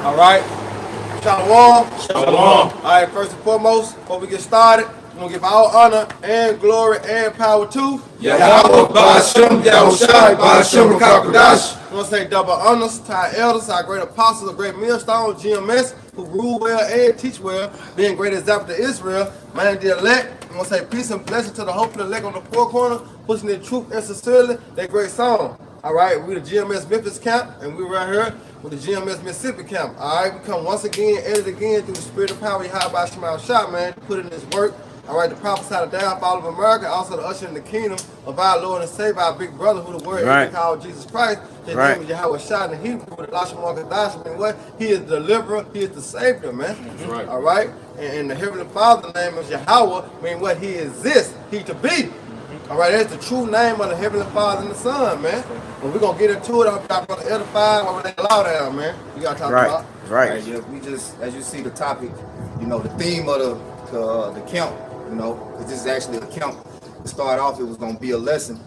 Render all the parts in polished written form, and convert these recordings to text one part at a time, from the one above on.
All right. Shalom. Shalom. All right, first and foremost, before we get started, we're going to give all honor and glory and power to Yahawah, Ba'ashem, Yahawashi, Ba'ashem, Rakakadash. I want to say double honors to our elders, our great apostles, a great millstone, GMS, who rule well and teach well, being great example to Israel, man the elect. I want to say peace and blessing to the hopeful elect on the four corner, pushing the truth and sincerely, that great song. All right, we the GMS Memphis camp, and we right here with the GMS Mississippi camp. All right, we come once again, edit again through the spirit of power, Yahawashi, man, put in this work. All right, the prophesy the downfall of America, also the usher in the kingdom of our Lord and Savior, our big brother, who the word is called Jesus Christ. His name is Yahawashi in Hebrew, with the maketh. I mean, what? He is the deliverer, he is the savior, man. Right. All right, and the heavenly Father's name is Yahawah, I mean, what? He exists, he to be. All right, that's the true name of the Heavenly Father and the Son, man. But we're going to get into it. I'm talking about the edifying over there loud down, man. You got to talk about. Right. Yeah, we just, as you see the topic, you know, the theme of the camp, you know, because this is actually a camp. To start off, it was going to be a lesson.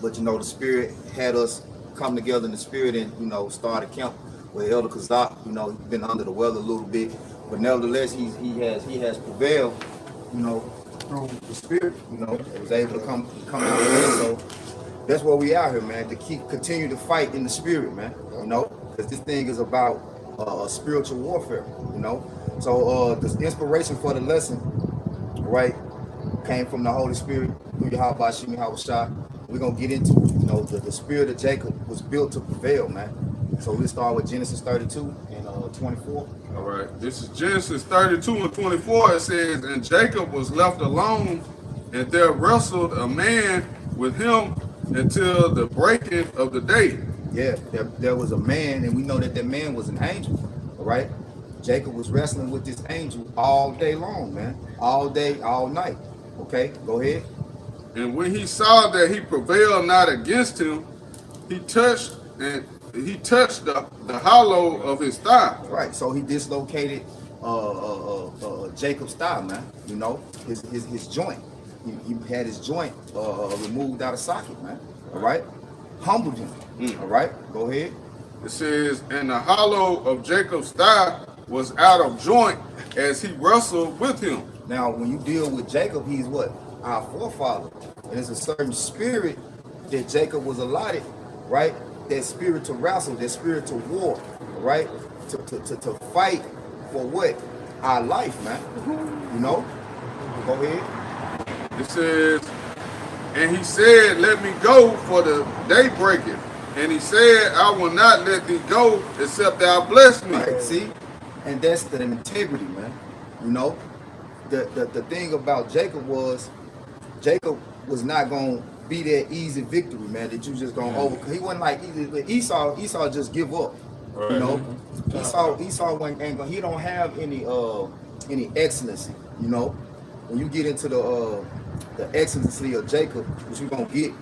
But, you know, the Spirit had us come together in the Spirit and, you know, start a camp with Elder Causeth. You know, he's been under the weather a little bit. But nevertheless, he has prevailed, you know, through the Spirit, you know, was able to come out here. So that's where we out here, man, to continue to fight in the Spirit, man, you know, because this thing is about spiritual warfare, you know. So the inspiration for the lesson, right, came from the Holy Spirit through Yahawashi. We're gonna get into, you know, the spirit of Jacob was built to prevail, man. So we'll start with Genesis 32 and 24. All right, this is Genesis 32 and 24. It says, and Jacob was left alone, and there wrestled a man with him until the breaking of the day. Yeah, there was a man, and we know that man was an angel, all right? Jacob was wrestling with this angel all day long, man. All day, all night. Okay, go ahead. And when he saw that he prevailed not against him, he touched the hollow of his thigh. Right, so he dislocated Jacob's thigh, man. You know, his joint. He had his joint removed out of socket, man. All right, humbled him. All right, go ahead. It says, and the hollow of Jacob's thigh was out of joint as he wrestled with him. Now, when you deal with Jacob, he's what? Our forefather. And there's a certain spirit that Jacob was allotted, right? That spirit to wrestle, that spirit to war, right? To fight for what? Our life, man. You know? Go ahead. It says, and he said, let me go, for the day breaketh. And he said, I will not let thee go, except thou bless me. Right, see? And that's the integrity, man. You know? The thing about Jacob was not going to be that easy victory, man, that you just going to overcome. He wasn't like Esau just give up. Right. You know? Esau he don't have any excellency, you know? When you get into the excellency of Jacob, which we're going to get,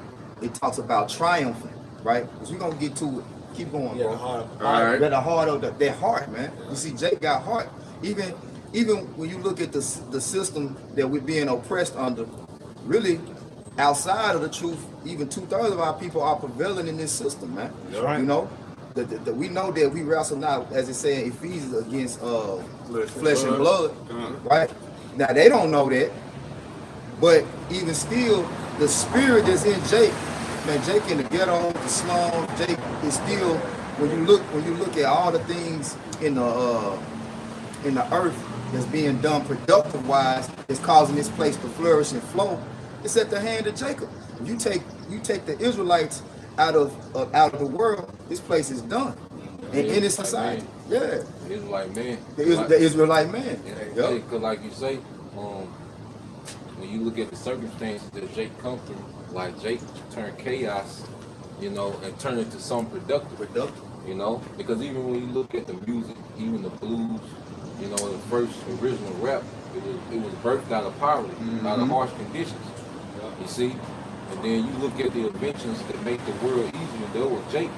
it talks about triumphing, right? Because we're going to get to it. Keep going, bro. All right. The heart of that heart, man. You see, Jake got heart. Even when you look at the system that we're being oppressed under, really, outside of the truth, even 2/3 of our people are prevailing in this system, man. Right. You know, we know that we wrestle not, as it says in Ephesians, against flesh and blood, right? Now they don't know that, but even still, the spirit that's in Jake, man, Jake in the ghetto, the slum, Jake is still. When you look at all the things in the earth that's being done productive wise, is causing this place to flourish and flow. It's at the hand of Jacob. You take the Israelites out of the world, this place is done. And in its society. Yeah. The Israelite man. The Israelite man. Yeah. Because like you say, when you look at the circumstances that Jake come through, like Jake turned chaos, you know, and turned it to something productive. You know, because even when you look at the music, even the blues, you know, the first original rap, it was birthed out of poverty, out of harsh conditions. You see, and then you look at the inventions that make the world easier. There was Jake.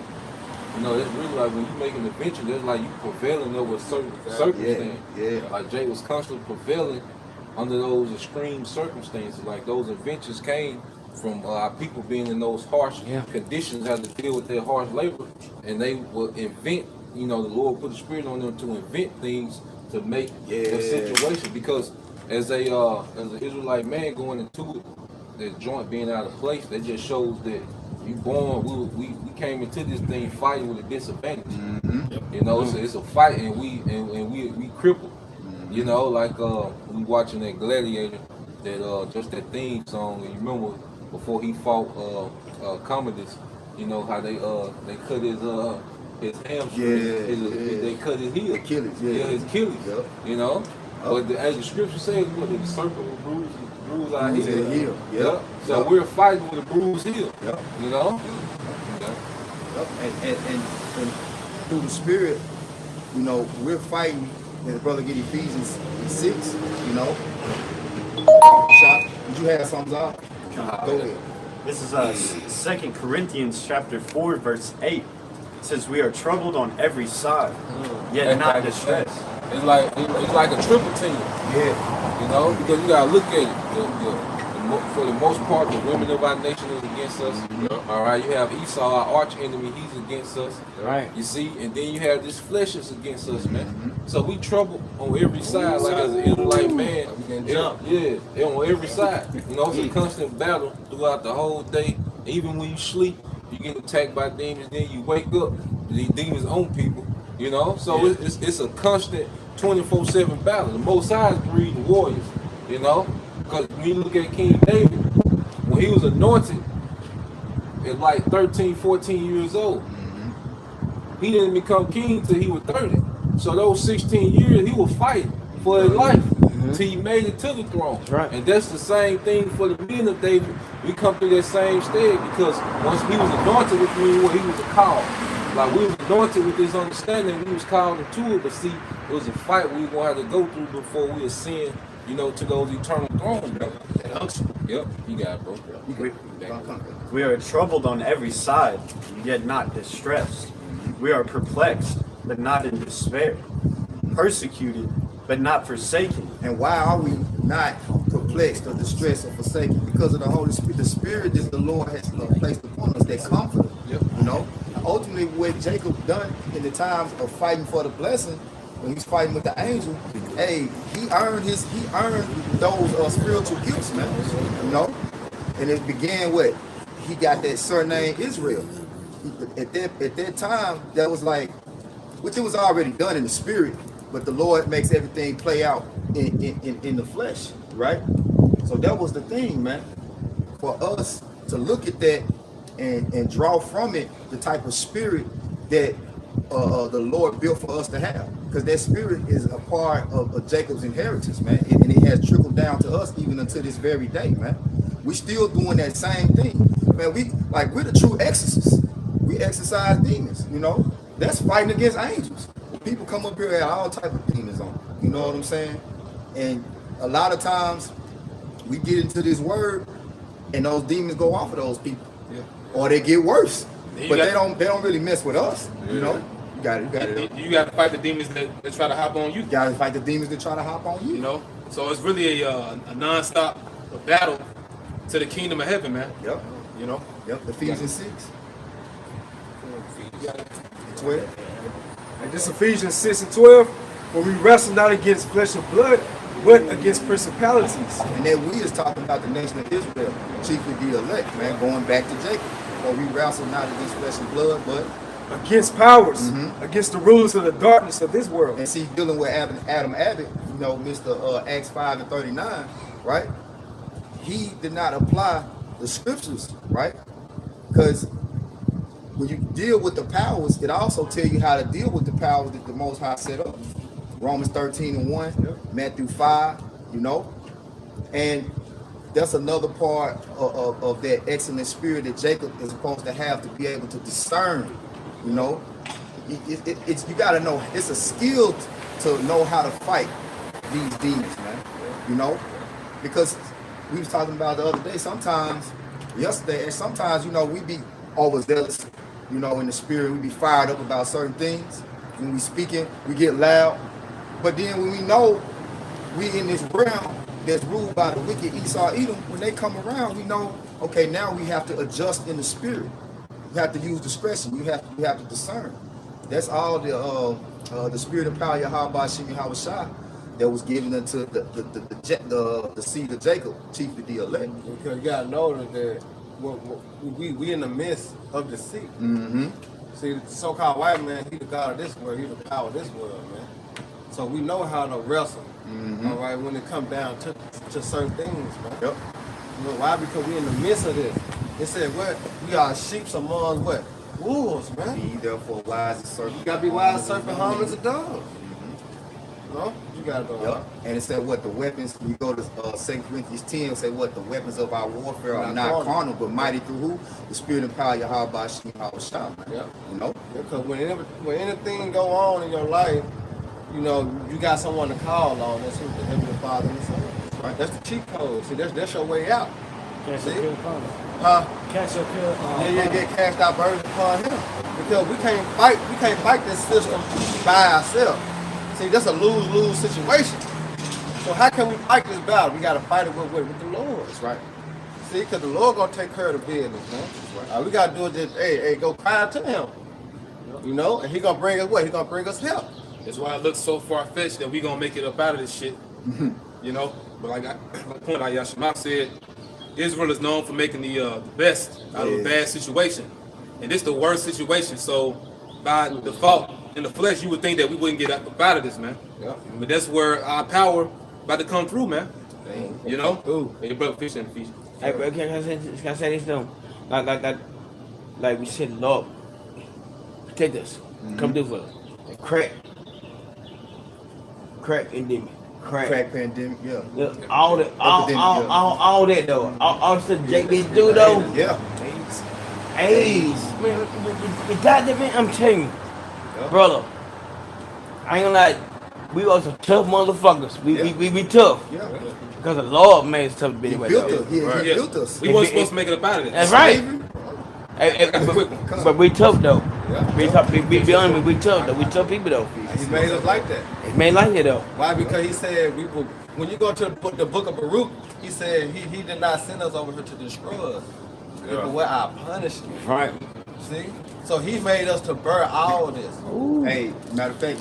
You know, it's really like when you make an invention, that's like you prevailing over a certain circumstance. Yeah. Like Jake was constantly prevailing under those extreme circumstances. Like those inventions came from people being in those harsh conditions, had to deal with their harsh labor, and they will invent you know, the Lord put the spirit on them to invent things to make the situation. Because as an Israelite man going into it, the joint being out of place, that just shows that you born. We came into this thing fighting with a disadvantage. You know, it's a fight, and we crippled. You know, like we watching that Gladiator, that just that theme song. And you remember before he fought Commodus, you know how they cut his hamstring, they cut his heel, Achilles, his Achilles. Yep. You know, but as the scripture says, what the serpent will bruise our heel. Yep. So we're fighting with a bruised heel. Yep. You know. Yep. And through the spirit, you know, we're fighting. And the brother get Ephesians 6, you know. Shot. Did you have something out? Go ahead. This is 2 Corinthians chapter 4, verse 8. It says, we are troubled on every side, yet not distressed. It's like a triple team. Yeah. You know, because you gotta look at it. For the most part, the women of our nation is against us. All right, you have Esau, our arch enemy. He's against us. Right. You see, and then you have this flesh is against us, man. So we trouble on every side, like as an Israelite man. Yeah, on every side. You know, it's a constant battle throughout the whole day. Even when you sleep, you get attacked by demons. Then you wake up, these demons own people. You know, so it's a constant 24/7 battle. The Most High is breeding warriors. You know. Because when you look at King David, when he was anointed at like 13, 14 years old, he didn't become king till he was 30. So those 16 years, he was fighting for his life till he made it to the throne. Right. And that's the same thing for the men of David. We come through that same stage because once he was anointed with me, he was a call. Like we was anointed with this understanding, we was called into it, but see, it was a fight we were going to have to go through before we ascend, you know, to those eternal thrones, bro. Yep, you got it, bro. We are troubled on every side, yet not distressed. We are perplexed, but not in despair. Persecuted, but not forsaken. And why are we not perplexed or distressed or forsaken? Because of the Holy Spirit. The Spirit is the Lord has placed upon us, that comfort. You know, ultimately what Jacob done in the times of fighting for the blessing, when he's fighting with the angel, hey, he earned those spiritual gifts, man. You know, and it began with he got that surname Israel. At that time, that was like, which it was already done in the spirit, but the Lord makes everything play out in the flesh, right? So that was the thing, man. For us to look at that and draw from it the type of spirit that the Lord built for us to have, because that spirit is a part of Jacob's inheritance, man, and it has trickled down to us even until this very day, man. We still doing that same thing, man. We're the true exorcists. We exorcise demons, you know. That's fighting against angels. People come up here and have all type of demons on, you know what I'm saying? And a lot of times we get into this word, and those demons go off of those people, or they get worse. But they don't really mess with us, you know. You got it. You got to fight the demons that try to hop on you. You got to fight the demons that try to hop on you. You know, so it's really a non-stop battle to the kingdom of heaven, man. Yep. You know. Yep. Ephesians 6. 12. And this Ephesians 6 and 12, where we wrestle not against flesh and blood, but against principalities. And then we is talking about the nation of Israel, chiefly the elect, man, going back to Jacob. Or we wrestle not against flesh and blood, but against powers, against the rulers of the darkness of this world. And see, dealing with Adam Abbott, you know, Mr. Acts 5 and 39, right? He did not apply the scriptures, right? Because when you deal with the powers, it also tells you how to deal with the powers that the Most High set up. Romans 13 and 1, Matthew 5, you know? And that's another part of that excellent spirit that Jacob is supposed to have to be able to discern, you know? It's you got to know, it's a skill to know how to fight these demons, man, you know? Because we was talking about the other day, sometimes, you know, we be overzealous, you know, in the spirit, we be fired up about certain things. When we speaking, we get loud. But then when we know we in this realm that's ruled by the wicked Esau Edom, when they come around, we know, okay, now we have to adjust in the spirit. You have to use discretion. You have to discern. That's all the spirit and power of Yahawashi and Yahawashi that was given unto the seed of Jacob, chiefly the elect. Because you gotta know that we in the midst of the sea. Mm-hmm. See, the so-called white man, he the God of this world, he the power of this world, man. So we know how to wrestle, all right, when it comes down to certain things, man. Yep. You know why? Because we in the midst of this. It said, what? We are sheep among what? Wolves, man. Be therefore wise as serpent. You gotta be wise as serpent, harmless as a dog. No? You gotta go. Yep. And it said what the weapons, you go to 2 Corinthians 10, it say what the weapons of our warfare are not carnal, but mighty through who? The spirit and power of Yahawashi and Yahawashi, man. Yeah. You know? Because when anything go on in your life, you know, you got someone to call on. That's who the Heavenly Father and the Son. Right? That's the cheat code. See, that's your way out. See? Huh? Catch your pill. Get cast out burdens upon him. Because we can't fight this system by ourselves. See, that's a lose-lose situation. So how can we fight this battle? We gotta fight it with the Lord. That's right. See, because the Lord gonna take care of the business, man. Right. We gotta do it just, hey, go cry to him. You know, and he gonna bring us what? He gonna bring us help. That's why it looks so far-fetched that we gonna make it up out of this shit. You know, but like Yashima said, Israel is known for making the best out of a bad situation, and this is the worst situation. So, by default, in the flesh, you would think that we wouldn't get up out of this, man. Yeah. But that's where our power about to come through, man. Dang. You know? Ooh. Hey, brother, fish and fish. Hey, bro, can I say this though? Like we said, Lord, take this. Come do for us. And crack pandemic. Crack pandemic, yeah. All that, all that though. All the stuff Jake been do though. Yeah. AIDS. Man, the goddamn man, I'm telling you, brother. I ain't gonna lie. We are some tough motherfuckers. We tough. Yeah. Because the Lord made us tough to be He anyway. built though. us. He built us. We weren't supposed to make it up out of this. That's right. But we tough though. We tough. Be honest, we tough though. We tough people though. He made us like that. It's made like it though. Why? Because he said when you go to the book of Baruch, he said he did not send us over here to destroy us. But what our punishment. Right. See? So he made us to bear all this. Ooh. Hey, matter of fact,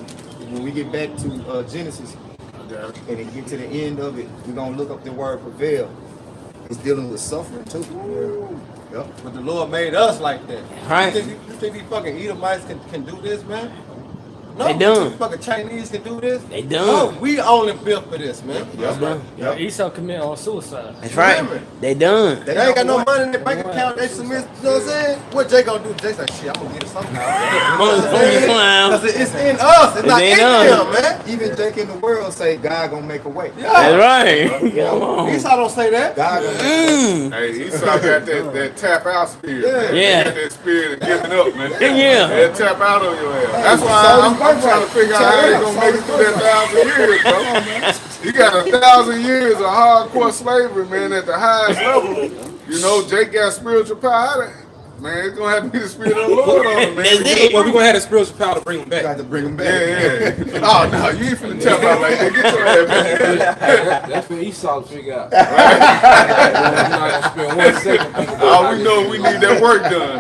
when we get back to Genesis and then get to the end of it, we're gonna look up the word prevail. It's dealing with suffering too. Yep. But the Lord made us like that. Right. You think these fucking Edomites can do this, man? No. They done. These fucking Chinese can do this? They done. No, we only built for this, man. Yep. done. Yep. Esau committed on suicide. That's Remember. right. They done. They ain't got no money in their bank account. They submit, you know what I'm saying? What Jay gonna do? Jay like, shit, I'm gonna get it somehow. Because it's in us. It's not in them, man. Even Jake in the world say God gonna make a way. Yeah. That's right. Come on. Esau don't say that. God gonna make a way. Hey, Esau got that tap out spirit. Man. Yeah. Got that spirit of giving up, man. Yeah. That tap out on your ass. That's why I'm trying to figure out how they gonna make it through that 1,000 years, bro. You got 1,000 years of hardcore slavery, man, at the highest level. You know, Jake got spiritual power. Man, it's gonna have to be the spirit of the Lord on him, man. Well, we're gonna have the spiritual power to bring them Got back. to bring him back. Yeah. Oh no, you ain't finna tap out like that. Get your ass back. That's for Esau to figure out. You're not gonna spend 1 second thinking about All we know, we need that work done.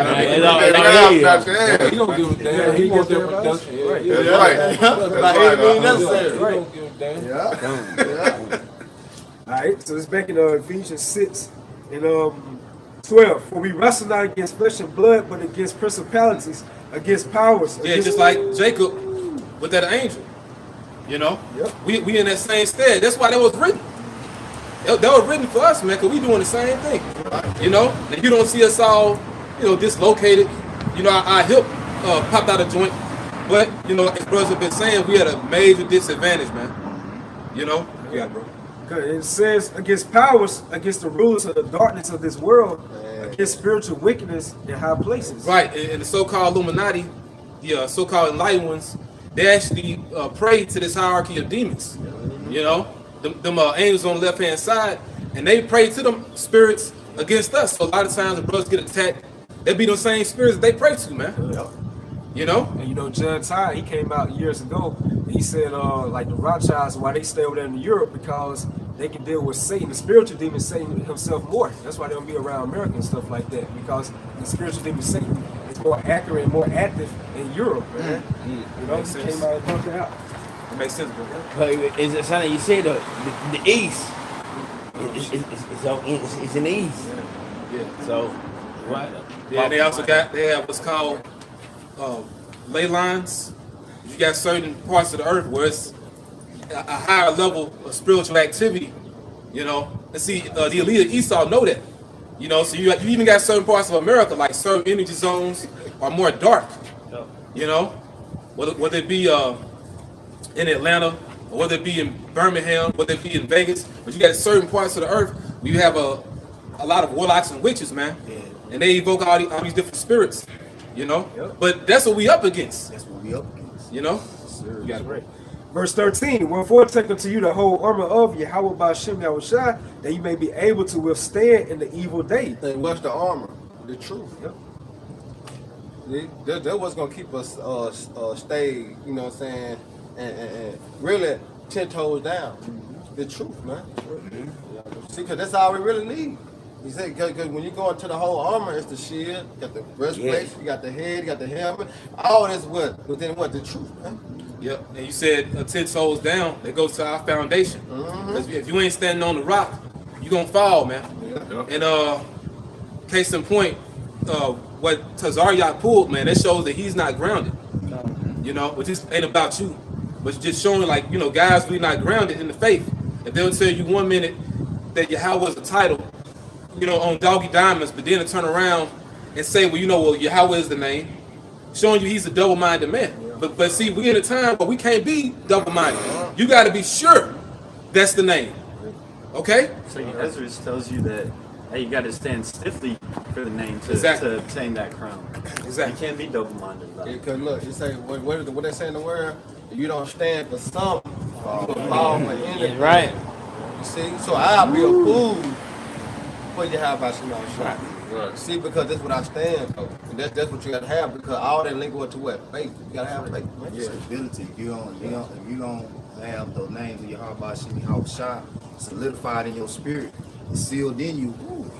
That's He don't give a damn. He wants their production. Yeah. right. About anything necessary. He don't give a damn. All right, so it's back in Ephesians 6 and 12. For we wrestle not against flesh and blood, but against principalities, against powers. Yeah, against just like Jacob with that angel. You know? Yep. We in that same stead. That's why that was written. That was written for us, man, because we doing the same thing. You know? And you don't see us all, dislocated. You know, our hip popped out of joint. But, as brothers have been saying, we had a major disadvantage, man. You know? Yeah, bro. It says against powers, against the rulers of the darkness of this world, against spiritual wickedness in high places. Right, and the so-called Illuminati, the so-called enlightened ones, they actually pray to this hierarchy of demons. You know, them angels on the left-hand side, and they pray to them spirits against us. So a lot of times the brothers get attacked, they be those same spirits that they pray to, man. Yep. You know? And John Ty, he came out years ago, and he said like the Rothschilds, why they stay over there in Europe, because they can deal with Satan, the spiritual demon Satan himself more. That's why they don't be around America and stuff like that, because the spiritual demon Satan is more accurate and more active in Europe, man. You know, Makes he sense. came out and pumped it out. It makes sense, bro. But it's something you say the East. It's in the East. Yeah. So, right. Yeah, they have what's called ley lines. You got certain parts of the earth where it's a higher level of spiritual activity, you know. And see, the elite of Esau know that, you know. So you even got certain parts of America, like certain energy zones are more dark, you know. Whether it be in Atlanta, or whether it be in Birmingham, whether it be in Vegas, but you got certain parts of the earth where you have a lot of warlocks and witches, man. And they evoke all these different spirits, you know. But that's what we up against. That's what we up against. You know. Sir, You got it. Right. Verse 13, wherefore take unto you the whole armor of Yahawah by Shem Yahawashi, that you may be able to withstand in the evil day. And what's the armor? The truth. Yep. See, that what's gonna keep us stay, you know what I'm saying, and really 10 toes down. The truth, man. See, because that's all we really need. You say, because when you go into the whole armor, it's the shield, you got the breastplate, you got the head, you got the helmet. All this what? Within what? The truth, man. Yep. And you said 10 toes down. That goes to our foundation. Because if you ain't standing on the rock, you gonna fall, man. And case in point, what Tazaryak pulled, man, that shows that he's not grounded. You know, which just ain't about you, but it's just showing, like, you know, guys really not grounded in the faith. If they'll tell you 1 minute that Yahawah was the title, you know, on doggy diamonds, but then to turn around and say, well, you know, well, Yahawah is the name, showing you he's a double-minded man. But see, we in a time where we can't be double-minded. You got to be sure that's the name. Okay? So Ezra tells you that, hey, you got to stand stiffly for the name to, Exactly. to obtain that crown. Exactly. You can't be double-minded about it. Because look, you say, what they say in the word? If you don't stand for something, you will fall for anything. Right. You see? So I'll be a fool for Yahawashi. Right. See, because that's what I stand for. And that's what you gotta have, because all that link to what? Faith. You gotta have faith. Man. Yeah, stability. If you don't have those names of Yahawashi, Yahawashi solidified in your spirit, sealed in you,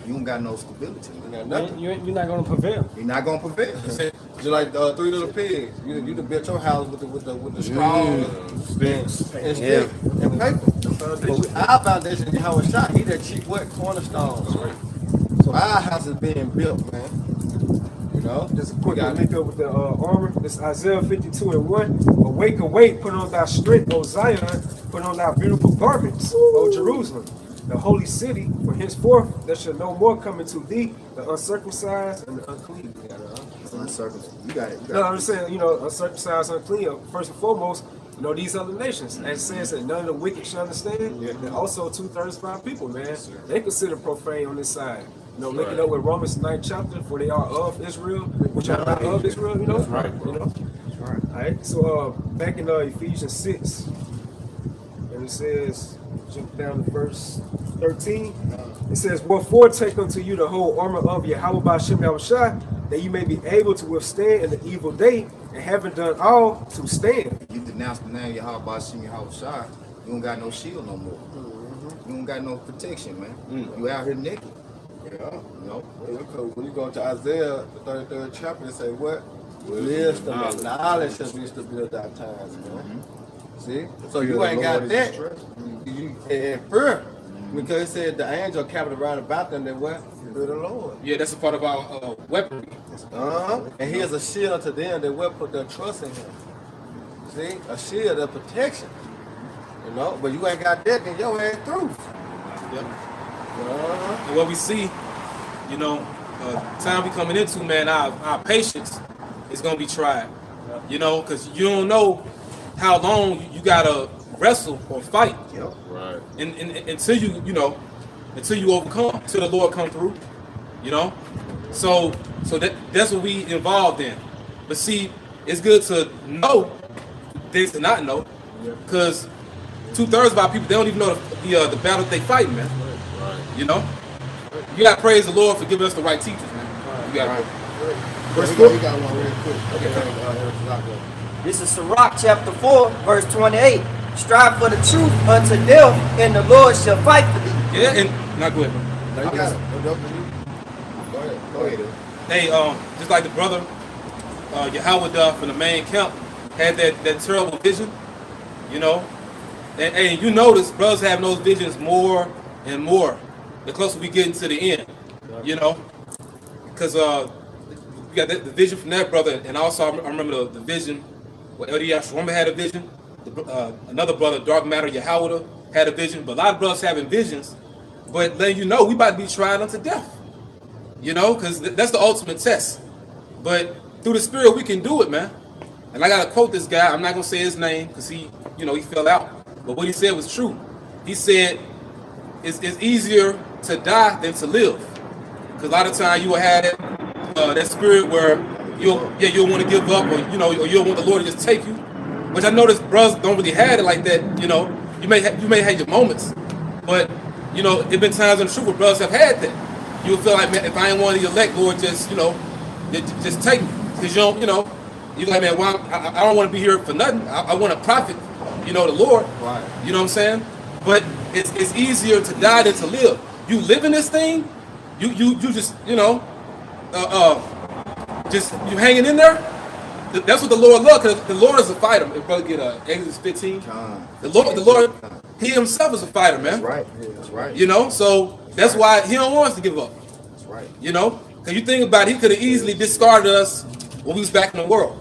you don't got no stability. You got nothing. You're not going to prevail. You're not gonna prevail. Just like 3 little pigs. You done built your house with the straw and sticks and paper. But our foundation, Yahawashi, he that chief what? Cornerstones. So our house is being built, man. You know? Just a quick link up with the armor. This Isaiah 52:1. Awake, awake, put on thy strength, O Zion, put on thy beautiful garments, O Jerusalem, the holy city, for henceforth there shall no more come into thee the uncircumcised and the unclean. Uncircumcised. You got it. No, I'm just saying, you know, uncircumcised, unclean, first and foremost, you know, these other nations. And it says that none of the wicked shall understand. And also 2/3 of our people, man, they consider profane on this side. You know, linking up with Romans 9th chapter, for they are of Israel, which are not of Israel, you know? Right. You know? All right. So back in Ephesians 6, and it says, jump down to verse 13. It says, wherefore take unto you the whole armor of Yahawah by Shem Yahawashi, that you may be able to withstand in the evil day, and having done all, to stand. You denounce the name Yahawah by Shem Yahawashi, you don't got no shield no more. You don't got no protection, man. You out here naked. Yeah. You know? When you go to Isaiah, the 33rd chapter, it say what? Wisdom and knowledge shall be to build our times, man. See? So you ain't got that. You and fear. Because it said the angel camped around about them that what? Fear the Lord. Yeah, that's a part of our weaponry. And he is a shield unto them that will put their trust in him. See? A shield of protection. You know? But you ain't got that, then your ass through. Yep. And what we see, you know, time we coming into, man, our patience is gonna be tried. You know, because you don't know how long you gotta wrestle or fight. Right. And until until you overcome, until the Lord come through. You know, so that's what we involved in. But see, it's good to know things to not know, because 2/3 of our people, they don't even know the battle they fighting, man. You know, you gotta praise the Lord for giving us the right teachers, man. You gotta. We got one real quick. This is Sirach chapter 4, verse 28. Strive for the truth unto death, and the Lord shall fight for thee. Yeah, and not good, man. Now you got it. Go ahead. Hey, just like the brother Yahawah from the main camp had that terrible vision, you know. And you notice brothers having those visions more and more the closer we get into the end, you know. Because we got the vision from that brother, and also I remember the vision where Yahawah had a vision. Another brother, Dark Matter Yahawah, had a vision. But a lot of brothers having visions, but letting you know we about to be tried unto death, you know, because that's the ultimate test. But through the Spirit we can do it, man. And I gotta quote this guy. I'm not gonna say his name because he fell out. But what he said was true. He said it's easier to die than to live. Because a lot of times you will have that spirit where you'll want to give up, or or you'll want the Lord to just take you. Which I notice brothers don't really have it like that. You know, you may have your moments, but there've been times in the truth where brothers have had that. You'll feel like, man, if I ain't one of the elect, Lord, just just take me, because you're like, man, well, I don't want to be here for nothing. I want to profit, the Lord. Right. You know what I'm saying? But it's easier to die than to live. You live in this thing, you just just you hanging in there. That's what the Lord loves, because the Lord is a fighter. If brother get Exodus 15, the Lord, He Himself is a fighter, man. That's right. That's right. So that's why He don't want us to give up. That's right. Because you think about it, He could have easily discarded us when we was back in the world.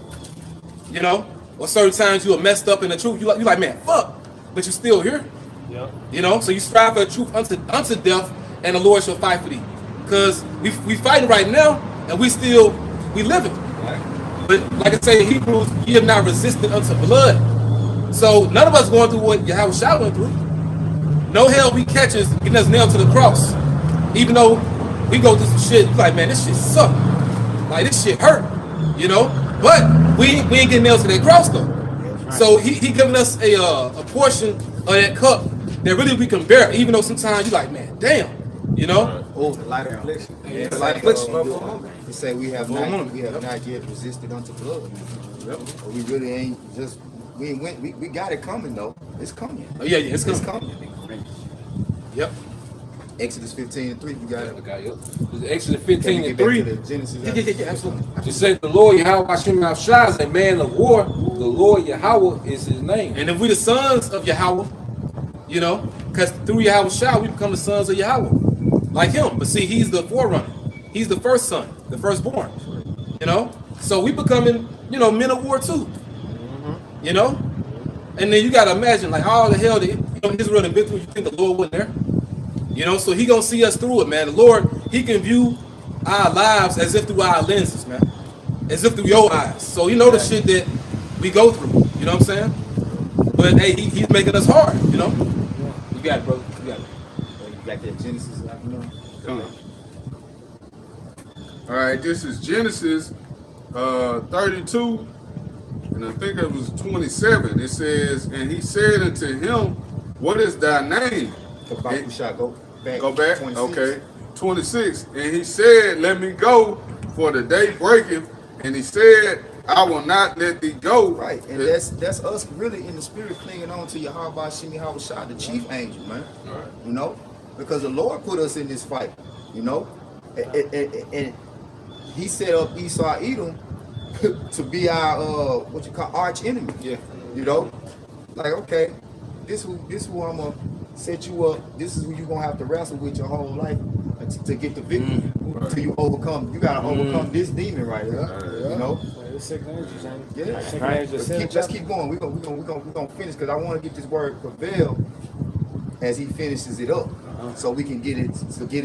Or certain times you were messed up in the truth. You like, man, fuck, but you still here. Yeah. So you strive for the truth unto death, and the Lord shall fight for thee. Because we fighting right now, and we living. Right. But like I say in Hebrews, ye have not resisted unto blood. So none of us going through what Yahawashi went through. No hell we catch us getting us nailed to the cross. Even though we go through some shit, like, man, this shit suck. Like, this shit hurt. But we ain't getting nailed to that cross though. Right. So he giving us a portion of that cup that really we can bear, even though sometimes you like, man, damn. Oh, the light affliction. Yeah, the light affliction. He said we have not yet resisted unto blood. Yep. We really ain't just we got it coming though. It's coming. Oh yeah, it's coming. Yep. Exodus 15:3, you got it. It's Exodus 15:3. Genesis. Yeah, absolutely. It said the Lord Yahawashi is a man of war. The Lord Yahawah is His name. And if we the sons of Yahawah, because through Yahawashi we become the sons of Yahawah, like Him. But see, He's the forerunner. He's the first son, the firstborn. So we becoming men of war too. And then you gotta imagine like all the hell that Israel had been through. You think the Lord wasn't there? So He gonna see us through it, man. The Lord, He can view our lives as if through our lenses, man, as if through your eyes. So He know the shit that we go through. You know what I'm saying? But hey, He's making us hard. You got it, brother. You got it. You got that Genesis, Come on. All right, this is Genesis 32, and I think it was 27. It says, and he said unto him, what is thy name? Go back. 26. Okay. 26. And he said, let me go, for the day breaketh. And he said, I will not let thee go. Right. And that's us really in the spirit clinging on to Yahawashi, the chief angel, man. Right. Because the Lord put us in this fight, and He set up Esau Edom to be our arch enemy. Yeah. Like, okay, this who I'm gonna set you up. This is who you're gonna have to wrestle with your whole life to get the victory. Till you overcome. You gotta overcome this demon right here. Let's keep going. We're gonna finish, because I want to get this word Prevail as he finishes it up, so we can get it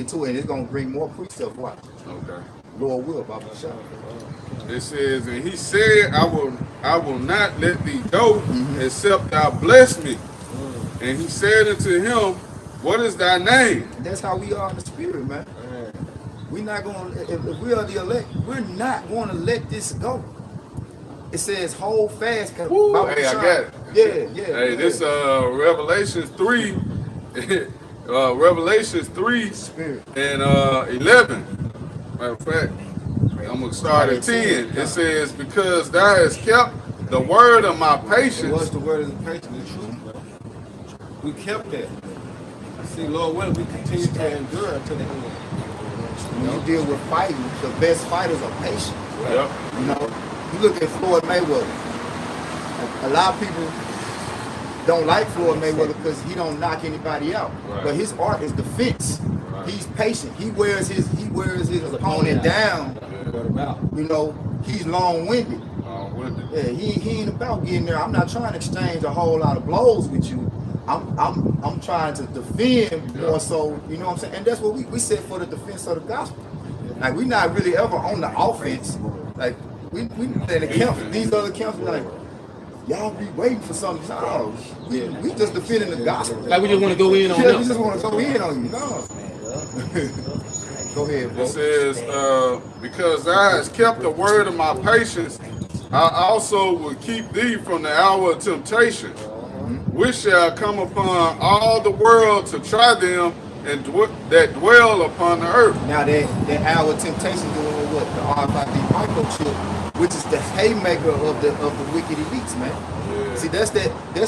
to it, and it's gonna bring more precepts. Watch. Okay. Lord will, Baba Shah. It says, and he said, I will not let thee go, except thou bless me. And he said unto him, what is thy name? That's how we are in the spirit, man. We're not going to, if we are the elect, we're not going to let this go. It says, hold fast. Hey, I got it. Yeah. Hey, this Revelations 3, Revelations 3 and 11. Matter of fact, I'm going to start at 10. It says, because thou hast kept the word of my patience. What's the word of the patience? The truth. We kept that. See, Lord willing, we continue to endure until the end. When you deal with fighting, the best fighters are patient. Yep. You look at Floyd Mayweather. A lot of people don't like Floyd Mayweather because he don't knock anybody out. Right. But his art is defense. Right. He's patient. He wears his opponent down. You know, he's long-winded. Yeah, he ain't about getting there. I'm not trying to exchange a whole lot of blows with you. I'm trying to defend more so, you know what I'm saying? And that's what we said for the defense of the gospel. Like we not really ever on the offense. Like we in the camp, these other camps like, y'all be waiting for something. No, we just defending the gospel. Like we just want to go in on them. We just want to go in on you. No. Go ahead, bro. It says, because thou hast kept the word of my patience, I also will keep thee from the hour of temptation, which shall come upon all the world to try them and that dwell upon the earth. Now that hour of temptation doing with what? The RFID microchip, which is the haymaker of the wicked elites, man. Yeah. See, that's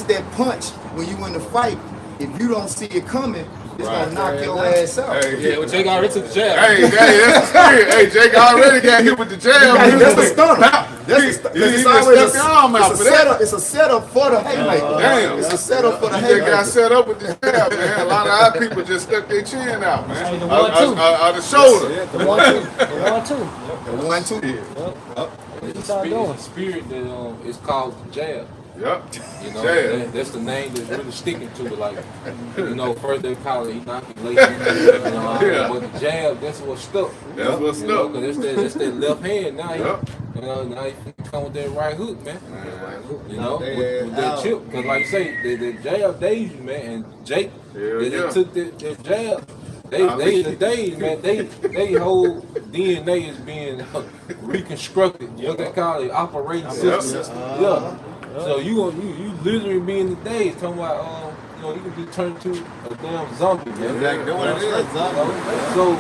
that punch when you in the fight. If you don't see it coming, it's gonna knock your ass out. Hey, yeah, well, Jake already took the jab. Hey, that's the spirit. Hey, Jake already got hit with the jab. That's the stunner. It's a setup for the haymaker. Damn. It's a setup for the haymaker. haymaker. Got set up with the jab, man. A lot of our people just stuck their chin out, man. Hey, the 1-2. The shoulder. Yeah, the 1-2. The 1-2. That's how it going. The spirit that is called the jab. Yep. You know, that's the name that's really sticking to it. Like, you know, first they call it inoculation. But the jab, that's what stuck. That's what stuck. Because that's that left hand. Now now he come with that right hook, man. You know, with that chip. Because like you say, the jab days you, man. And Jake, they took that jab. They days, man. They whole DNA is being reconstructed. What they call it, operating system. Yeah. So you literally be in the days talking about you know, you can be turned to a damn zombie, man. Exactly what it is, zombie. So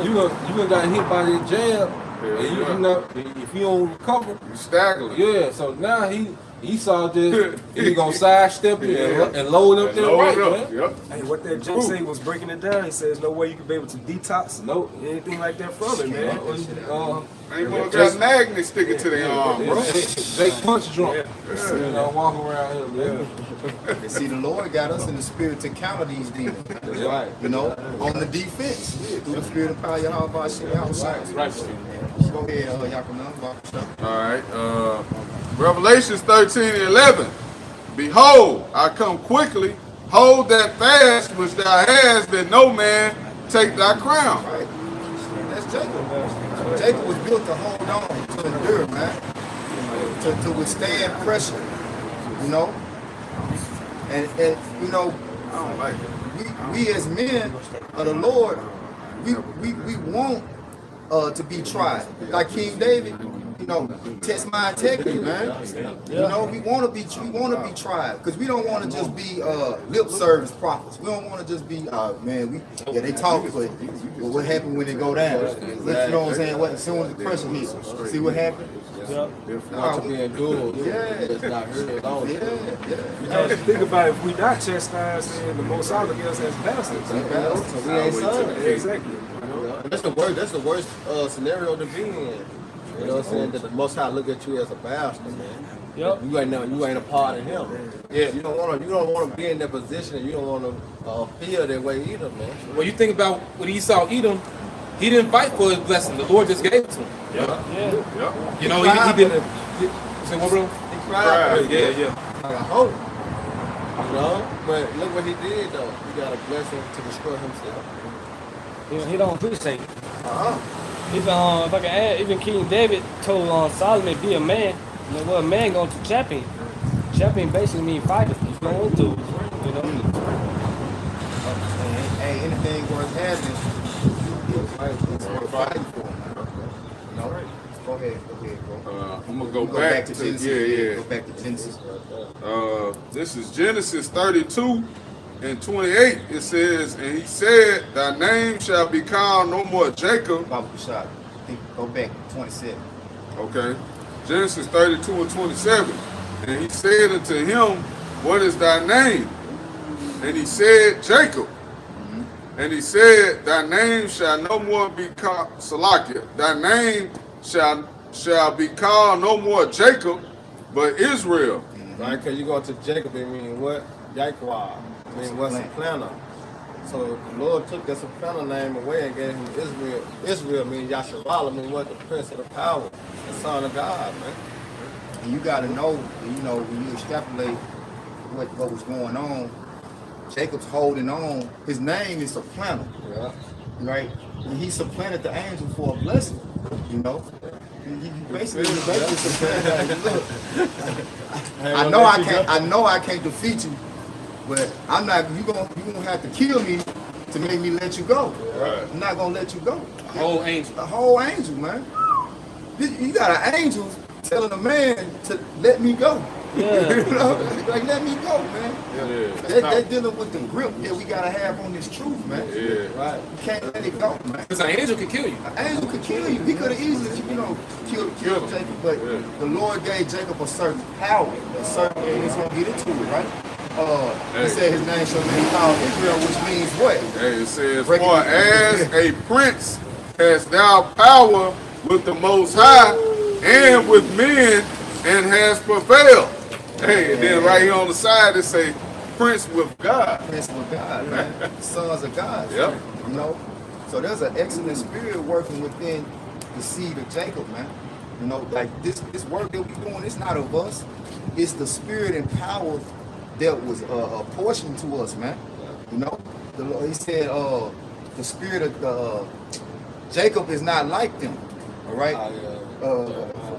you gonna got hit by that jab, and you know, if you don't recover, you staggering. Yeah. So now he saw this, he gonna sidestep it and load up there right, man. Yep. Hey, what that Jake said was breaking it down. He says no way you can be able to detox, anything like that from it, man. Ain't gonna got magnets sticking to their arm, bro. They punch drunk. You know, walk around here, man. And see, the Lord got us in the spirit to counter these demons. That's right. You know, on the defense. Through the spirit of power, Yahawashi, Yahawashi. Right. Go ahead, Yahawashi. All right. Revelations 13:11. Behold, I come quickly. Hold that fast which thou hast, that no man take thy crown. Right. That's Jacob. Jacob was built to hold on, to endure, man. To withstand pressure. You know? And you know, I don't like it. We as men of the Lord, we want to be tried. Like King David, you know, test my integrity, man. You know, we want to be tried because we don't want to just be lip service prophets. We don't want to just be man. They talk, but what happened when they go down? You know what I'm saying? What as soon as the pressure hits, see what happened? Not to be endured. It's not heard at all. Because think about it, if we not chastised, then the Most High look at us as bastards. So we ain't sons. Exactly. That's the worst scenario to be in. You know what I'm saying? That the Most High look at you as a bastard, man. Yep. You ain't a part of Him. Yeah. You don't want to be in that position, and you don't want to feel that way either, man. When you think about when Esau Edom, he didn't fight for his blessing. The Lord just gave it to him. Yeah. You know, he didn't. Say what, bro? He cried. Yeah. I hope. You know, but look what he did though. He got a blessing to destroy himself. He don't appreciate it. Even if I can add, even King David told Solomon, be a man. You know what, a man going to champion. Champion basically means fighter. He's going to, you know. Hey, anything worth having, it's worth fighting for. You know? Go ahead, bro. I'm gonna go back to Genesis. Go back to Genesis. This is Genesis 32 and 28. It says, and he said, thy name shall be called no more Jacob. Go back to 27. Okay. Genesis 32 and 27. And he said unto him, what is thy name? And he said, Jacob. And he said, thy name shall no more be called Salakia. Thy name shall shall be called no more Jacob, but Israel. Right, because you go to Jacob, it means what? Yahawah. I mean, what's a planner? So the Lord took that supplanter name away and gave him Israel. Israel means Yahawah, means what? The Prince of the Power, the Son of God, man. And you got to know, when you extrapolate what was going on, Jacob's holding on. His name is supplanter. Yeah. Right? And he supplanted the angel for a blessing, you know? He basically supplanted. Look, I know I can't defeat you, but I'm not. You gonna have to kill me to make me let you go. Right. I'm not gonna let you go. The whole angel. The whole angel, man. You got an angel telling a man to let me go. Yeah. You know? Like, let me go, man. Yeah. They're dealing with the grip that we gotta have on this truth, man. Yeah. Right? You can't let it go, man. Because an angel can kill you. An angel could kill you. He could have easily, killed Jacob, but the Lord gave Jacob a certain power, and he's gonna get into it, right? He said his name shall be called Israel, which means what? Hey, it says, for as a prince hast thou power with the Most High and with men, and has prevailed. Hey, and then right here on the side it say, Prince with God. Prince with God, man. Sons of God. Yep. You know? So there's an excellent spirit working within the seed of Jacob, man. You know, like this work that we're doing, it's not of us. It's the spirit and power that was apportioned to us, man. You know? He said the spirit of Jacob is not like them. All right?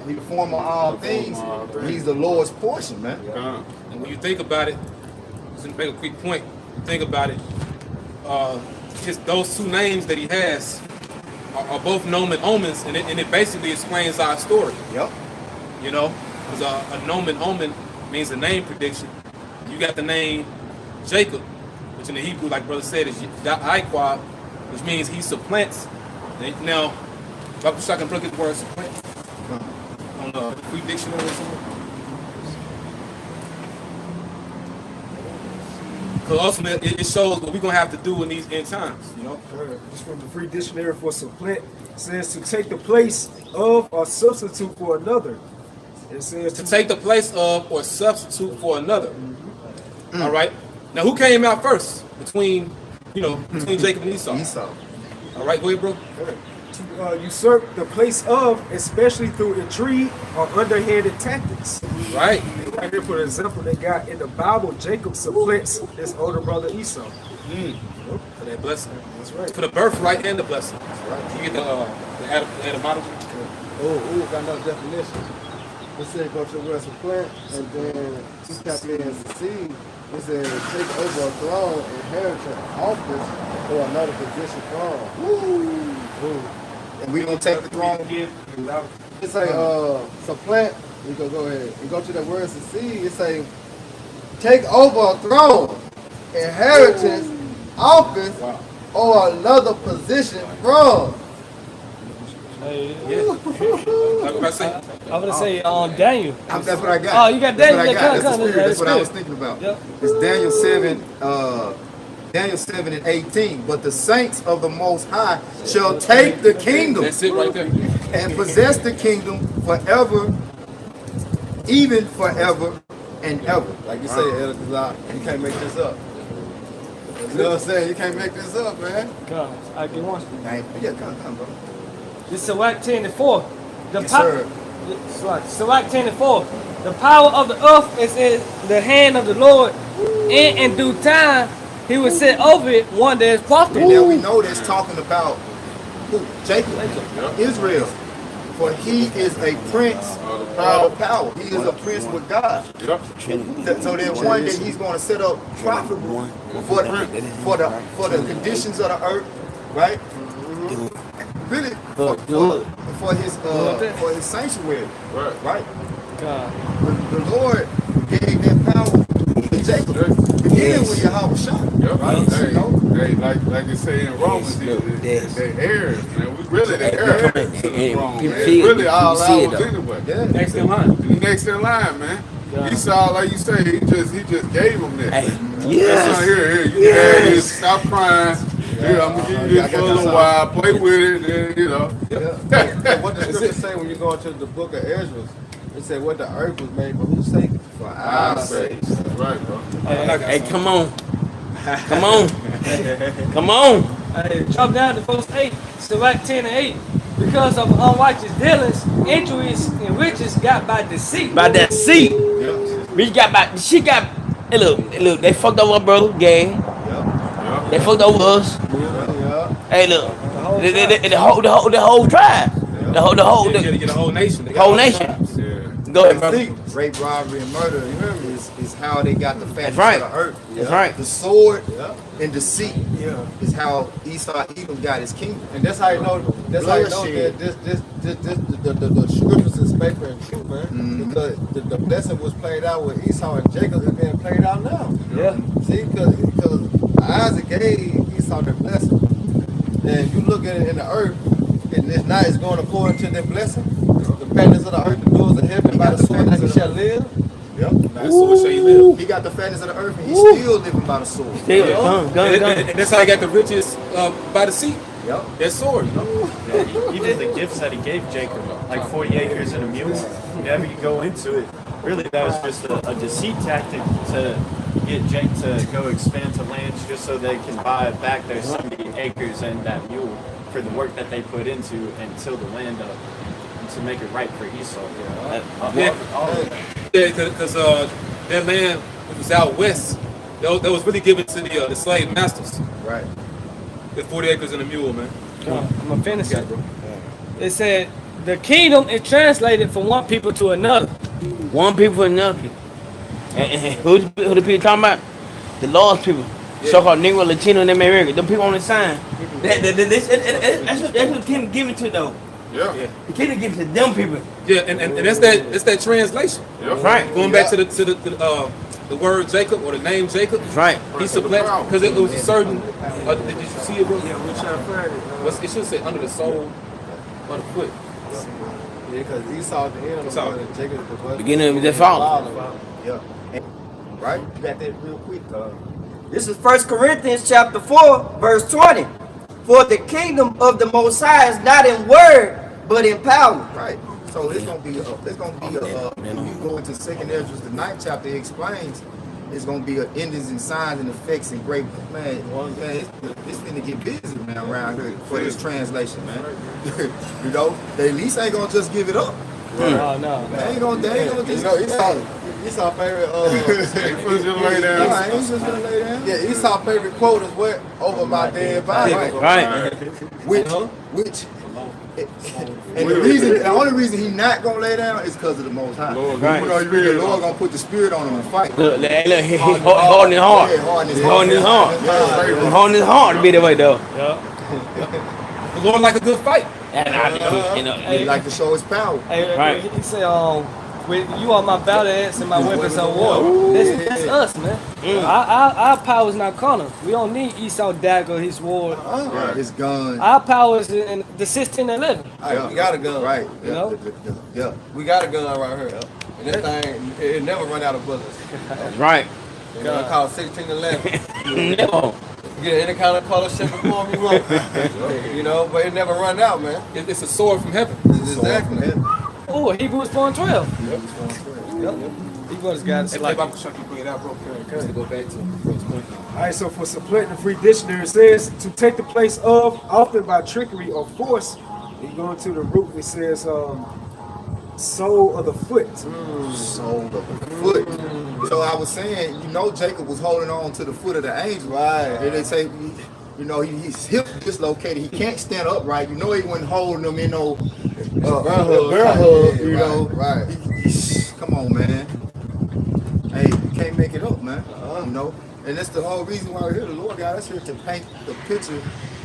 He the former all things. He's the Lord's portion, man. And when you think about it, just to make a quick point, think about it, those two names that he has are both nomen omens, and it basically explains our story. Yep. You know, because a nomen omen means a name prediction. You got the name Jacob, which in the Hebrew, like brother said, is Yahawah, which means he supplants. Now, if I wish I can look at the word supplant on the free dictionary or something. Because ultimately, it shows what we're going to have to do in these end times, you know? Just from the free dictionary for supplant, it says to take the place of or substitute for another. It says To take the place of or substitute for another. All right? Now, who came out first between Jacob and Esau? Esau. All right, go ahead, bro. to usurp the place of, especially through intrigue or underhanded tactics. Right. Right here, for example, they got in the Bible, Jacob supplants his older brother Esau. For that blessing. That's right. For the birthright and the blessing. Right. You get the etymology? Got another definition. It said go to the word supplant, and then two captains succeed. It said take over a throne, inheritance, office, or another position throne. Woo! And we gonna take the throne. It say supplant. You go ahead. You go to the word succeed. It say take over a throne, inheritance, office, or another position from. Like what I say. I'm gonna say Daniel. That's what I got. Oh, you got Daniel. That's what I was thinking about. Yep. It's Daniel 7 and 18. But the saints of the Most High shall take the kingdom. That's it right there. And possess the kingdom forever, even forever and ever. Like you say, Elder Kazak, you can't make this up. You know what I'm saying? You can't make this up, man. God, I get one. Yeah, come, bro. This is Sirach 10 and 4. The Yes, sir. Sirach 10 and 4. The power of the earth is in the hand of the Lord. In due time, he will set over it one that is profitable. And now we know that's talking about who? Jacob, Israel. For he is a prince of power. He is a prince with God. So there's one that he's going to set up profitable for the conditions of the earth, right? Really, for his sanctuary, right? God. The Lord gave that power to Jacob. Again with Yahawashi. Right? Hey, like it say in Romans, they're heirs, man. We really the heirs to the throne, man. It's really all ours anyway. Yeah. Next in line. Next in line, man. Esau, like you say, he just gave him that. Yes. Here, you can have this. Stop crying. Yeah, I'm gonna give you this for a little while. Play with it, and you know. Yeah. What the scripture say when you go into the book of Ezra? It said what the earth was made for whose sake? For our sake. That's right, bro. Hey, come on. Come on. Come on. Hey, drop down to verse 8, Sirach 10 and 8. Because of unrighteous dealings, injuries and riches got by deceit. By that seat. Bitch got by, she got, hey, look, they fucked over her brother, gay. They fucked over us. Hey, look, the whole tribe. The whole nation. The whole nation. Go ahead, brother. Rape, robbery, and murder is how they got the fatness right. of the earth. That's right. The sword and deceit is how Esau Edom got his kingdom. And that's how you know. That's how you know that the scriptures is faithful and true, man. Because the blessing was played out with Esau and Jacob is being played out now. Yeah. See, because Isaac gave Esau the blessing, and you look at it in the earth, and it's not it's going according to their blessing. The fatness of the earth, the doors of heaven, by the sword that he shall live. That sword shall you live. He got the fatness of the earth, and he's still living by the sword. And that's how he got the riches by the sea. Yep. That sword, Even the gifts that he gave Jacob, like 40 acres and a mule, whenever you go into it, really that was just a deceit tactic to get Jake to go expand to lands just so they can buy back their 70 acres and that mule for the work that they put into and till the land up and to make it right for Esau. because that land was out west. That was really given to the slave masters. Right. With 40 acres and a mule, man. I'm gonna finish it. It said the kingdom is translated from one people to another. One people for another people. And who the people talking about? The lost people. So-called Negro, Latino, and America. Them people on the sign. That's what the kingdom giving to though. Yeah. The kingdom giving to them people. Yeah, and that's that translation. Yeah. Right. Going back to the word Jacob or the name Jacob. Right. He supplanted because it was a certain. Did you see it, bro? Yeah, we're trying to find it. It should say under the sole or the foot. Yeah, because Esau at the end of the world and Jacob at the beginning. Beginning of the fall. Yeah. Right? You got that real quick. This is 1 Corinthians chapter 4, verse 20. For the kingdom of the Most High is not in word, but in power. Right. So it's gonna be when you go into 2nd Ezra, the 9th chapter, it explains it's gonna be endings and signs and effects and great man. It's gonna get busy, man, around here for this translation, man. You know, they at least ain't gonna just give it up. Oh no. They ain't gonna just. Esau's favorite. He was just lay down. He's just gonna lay down. Yeah, Esau's favorite quote is what? Over my dead body. Right. Which. And the only reason he not gonna lay down is because of the Most High. Lord, Right. You know, the Lord gonna put the spirit on him and fight. Look, he holding his heart. Yeah, hard in his Holding his heart. Yeah. Holding his heart to be that way though. The Lord like a good fight. And He like to show his power. Hey, Right. he said, you are my battle axe and my weapons of war. That's us, man. Our power is not carnal. We don't need Esau dagger, his sword. His gun. Our power is in the 16 and 11. We got a gun. Right. You know? Yeah. We got a gun right here. And that thing, it never run out of bullets. That's right. The gun called 1611. No. Get any kind of color, shape, or form you want. You know, but it never run out, man. It's a sword from heaven. Exactly. Oh, Hebrews 4:12. Hebrews got it. Like, I'm sure you bring it out, bro. Let's go back to first point. All right, so for supplanting the free dictionary, it says to take the place of, often by trickery or force. You go into the root, it says sole of the foot. Sole of the foot. So I was saying, you know, Jacob was holding on to the foot of the angel. Right. And they say, you know, his hip dislocated. He can't stand upright. You know, he wasn't holding him in no bear hug. You know, Right. Come on, man. Hey, you can't make it up, man. You know, and that's the whole reason why we're here. The Lord got us here to paint the picture,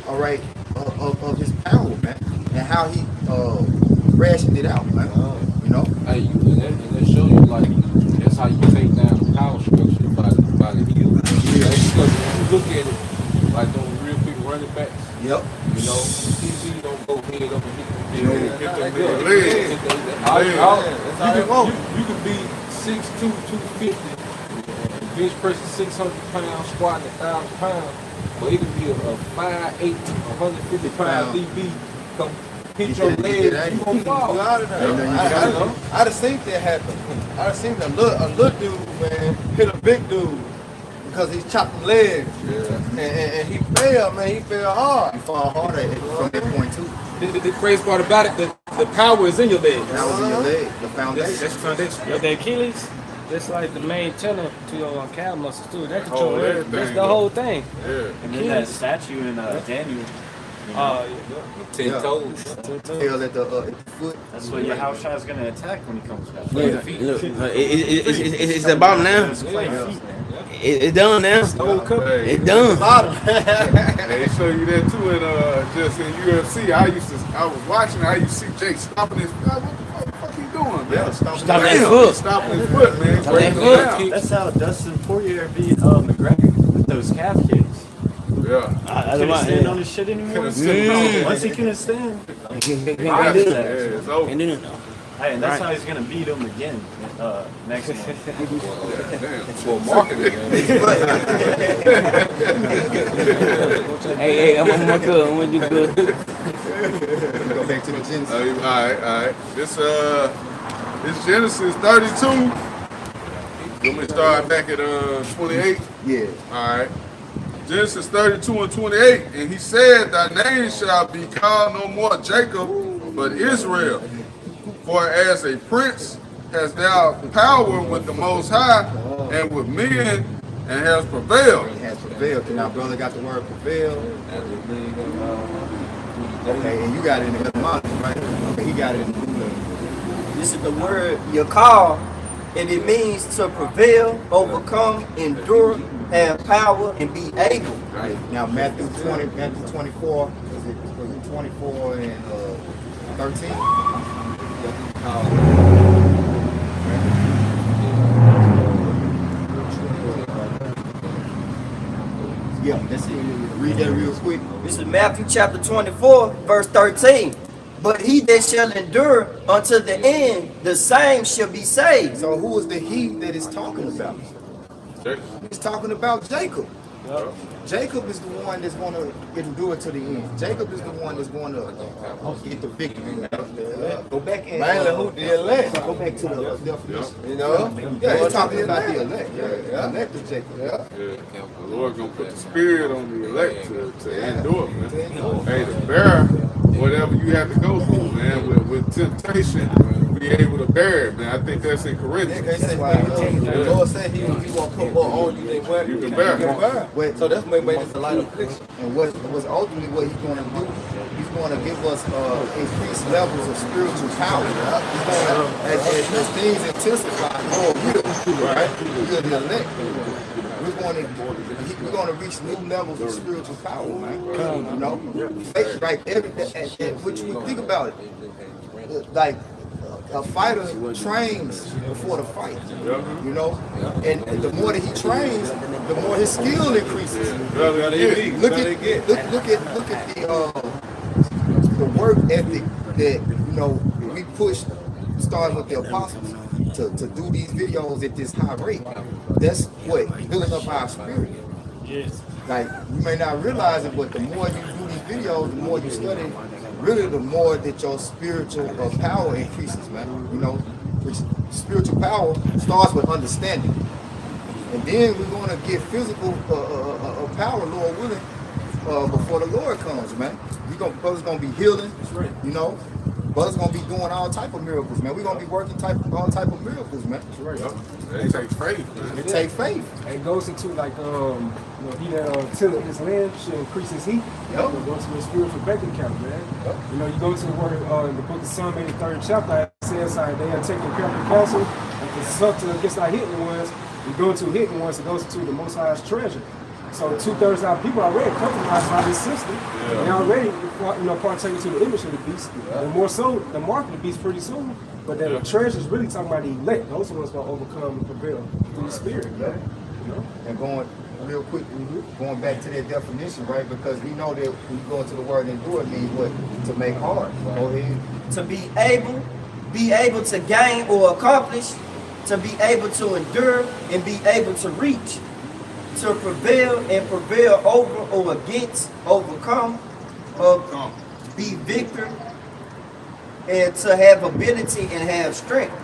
all right, of His power, man, and how He rationed it out, man. You know. Hey, and that show you like that's how you take down the power structure by the heel. Yeah. Because when you look at it, like those real big running backs. Yep. You know, TV don't go head up and hit the You know, field. get them You can be 6'2", 250, bench pressing 600 pounds, squatting 1,000 pounds, but it could be a 5'8", 150-pound DB come hit your leg, you gonna fall. I done seen that happen. I done seen a little dude, man, hit a big dude because he's chopping legs. Yeah. And he fell, man. He fell hard. You fall harder from that point too. The crazy part about it, the power is in your leg. The power is in your leg. The foundation. That's the foundation. But the Achilles, that's like the main tendon to your calf muscles too. That control Oh, everything. That's the whole thing. Yeah. And then that statue in Daniel. Oh, 10 toes. Hell at the foot. That's what Yahawashi is going to attack when he comes back. Look, it's the bottom now. It's playing feet, man. It's done now. It's done. They show you that too in just in UFC. I was watching. I used to see Jake stopping his. What the fuck he doing? Yeah, Stop that foot. Stopping his foot, man. Stop that foot. That's how Dustin Poirier beat McGregor with those calf kicks. Yeah. Couldn't stand on his shit anymore. Once he couldn't stand, It's over. And then hey, and that's how he's gonna beat him again next month. Damn. For marketing, man. hey, I'm gonna good. I'm gonna do good. Go back to the Genesis. All right. This Genesis 32. You want me to start back at 28? Yeah. All right. Genesis 32 and 28, and he said, "Thy name shall be called no more Jacob, but Israel. For as a prince hast thou power with the Most High and with men, and has prevailed." He has prevailed. Now, brother got the word prevail. Okay, and you got it in the etymology, right? Okay, he got it in the English. This is the word Yakar, and it means to prevail, overcome, endure, have power, and be able. Right. Now, Matthew 24, was it 24 and 13? Yeah, that's it. Read that real quick. This is Matthew chapter 24, verse 13. But he that shall endure unto the end, the same shall be saved. So who is the he that is talking about? He's talking about Jacob. Jacob is the one that's going to endure to the end. Jacob is the one that's going to get the victory. Go back and the elect. go back to the definition. You know? Yeah, he's talking about the elect. Yeah, elect of Jacob. Yeah. The Lord gonna put the spirit on the elect to endure, man. Hey, to bear whatever you have to go through, man, with temptation, be able to bear it, man. I think that's in Corinthians. The Lord said he won't put more on you than what You can bear. So that's what made this a light affliction. And what's ultimately what he's going to do, he's going to give us increased levels of spiritual power. He's going to, as things intensify, more will, right? We're the elect. We're going to reach new levels of spiritual power, man. You know, right? Which we think about it, like a fighter trains before the fight, you know, and the more that he trains, the more his skill increases. Look at the work ethic that we push, starting with the apostles, to do these videos at this high rate. That's what building up our spirit. yes. Like, you may not realize it, but the more you do these videos, the more you study, really the more that your spiritual power increases, man. You know, which spiritual power starts with understanding. And then we're going to get physical power, Lord willing, before the Lord comes, man. Brother's going to be healing, you know. Brother's going to be doing all type of miracles, man. We're going to be working all type of miracles, man. That's right. It takes faith, man. It takes faith. It goes into like he that tilleth his land shall increase his heat. Yep. Go to a spiritual bank account, man. You know, you go to the word in the book of Psalm 83rd chapter, it says they are taking care of the counsel and consulting against our hidden ones. We go to hidden ones, it goes to the Most High's treasure. So 2/3 of our people already compromised by this system. Yeah. They already, partaking to the image of the beast. Yeah. And more so, the mark of the beast pretty soon. But then the treasure is really talking about the elect. Those are the ones going to overcome and prevail through the spirit, man. You know? And going real quick, going back to that definition, right? Because we know that when you go into the word endure, it means what? To make hard. Go ahead. To be able to gain or accomplish, to be able to endure and be able to reach, to prevail and prevail over or against, overcome, be victor, and to have ability and have strength.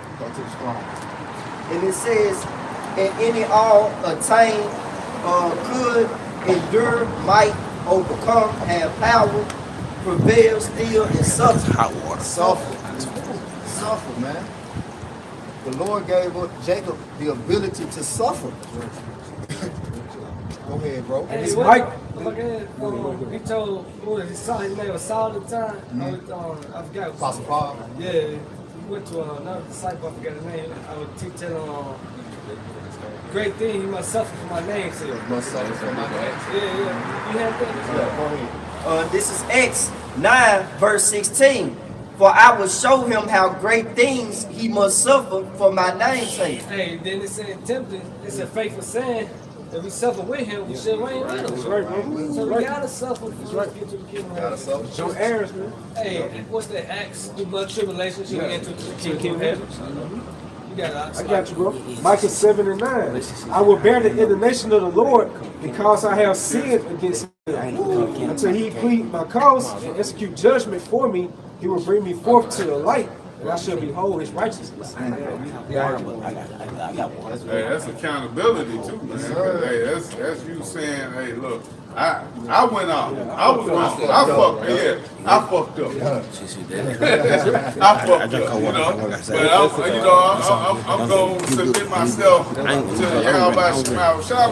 And it says, and any all attain, could endure, might overcome, have power, prevail, still, and suffer. Hot water. Suffer, man. The Lord gave Jacob the ability to suffer. Go ahead, bro. Hey, It's what, Mike. Look at he told his name was Saul at the time. I forgot. Apostle Paul. Yeah, he went to another disciple. I forgot his name. I would tell great thing he must suffer for my name's sake. Must suffer for my name. Yeah. You have that? Yeah, go ahead. This is Acts 9, verse 16. For I will show him how great things he must suffer for my name's sake. Hey, then it said tempted. It's a faithful saying. If we suffer with him, we should reign with him. That's right, bro. So That's we right. gotta suffer before we get to the kingdom. Gotta suffer. Show heirs, man. Hey, what's that? Acts, through blood tribulation, should we enter the kingdom of heaven? You got I got you, bro. Micah 7 and 9. I will bear the indignation of the Lord because I have sinned against him. Until he plead my cause and execute judgment for me, he will bring me forth to the light, and I shall behold his righteousness. I got one. Hey, that's accountability too, man. Hey, that's you saying, hey, look, I went out. I was wrong. I fucked up. Yeah, I fucked up. I fucked up. You know, but I'm going to submit myself to Yahawashi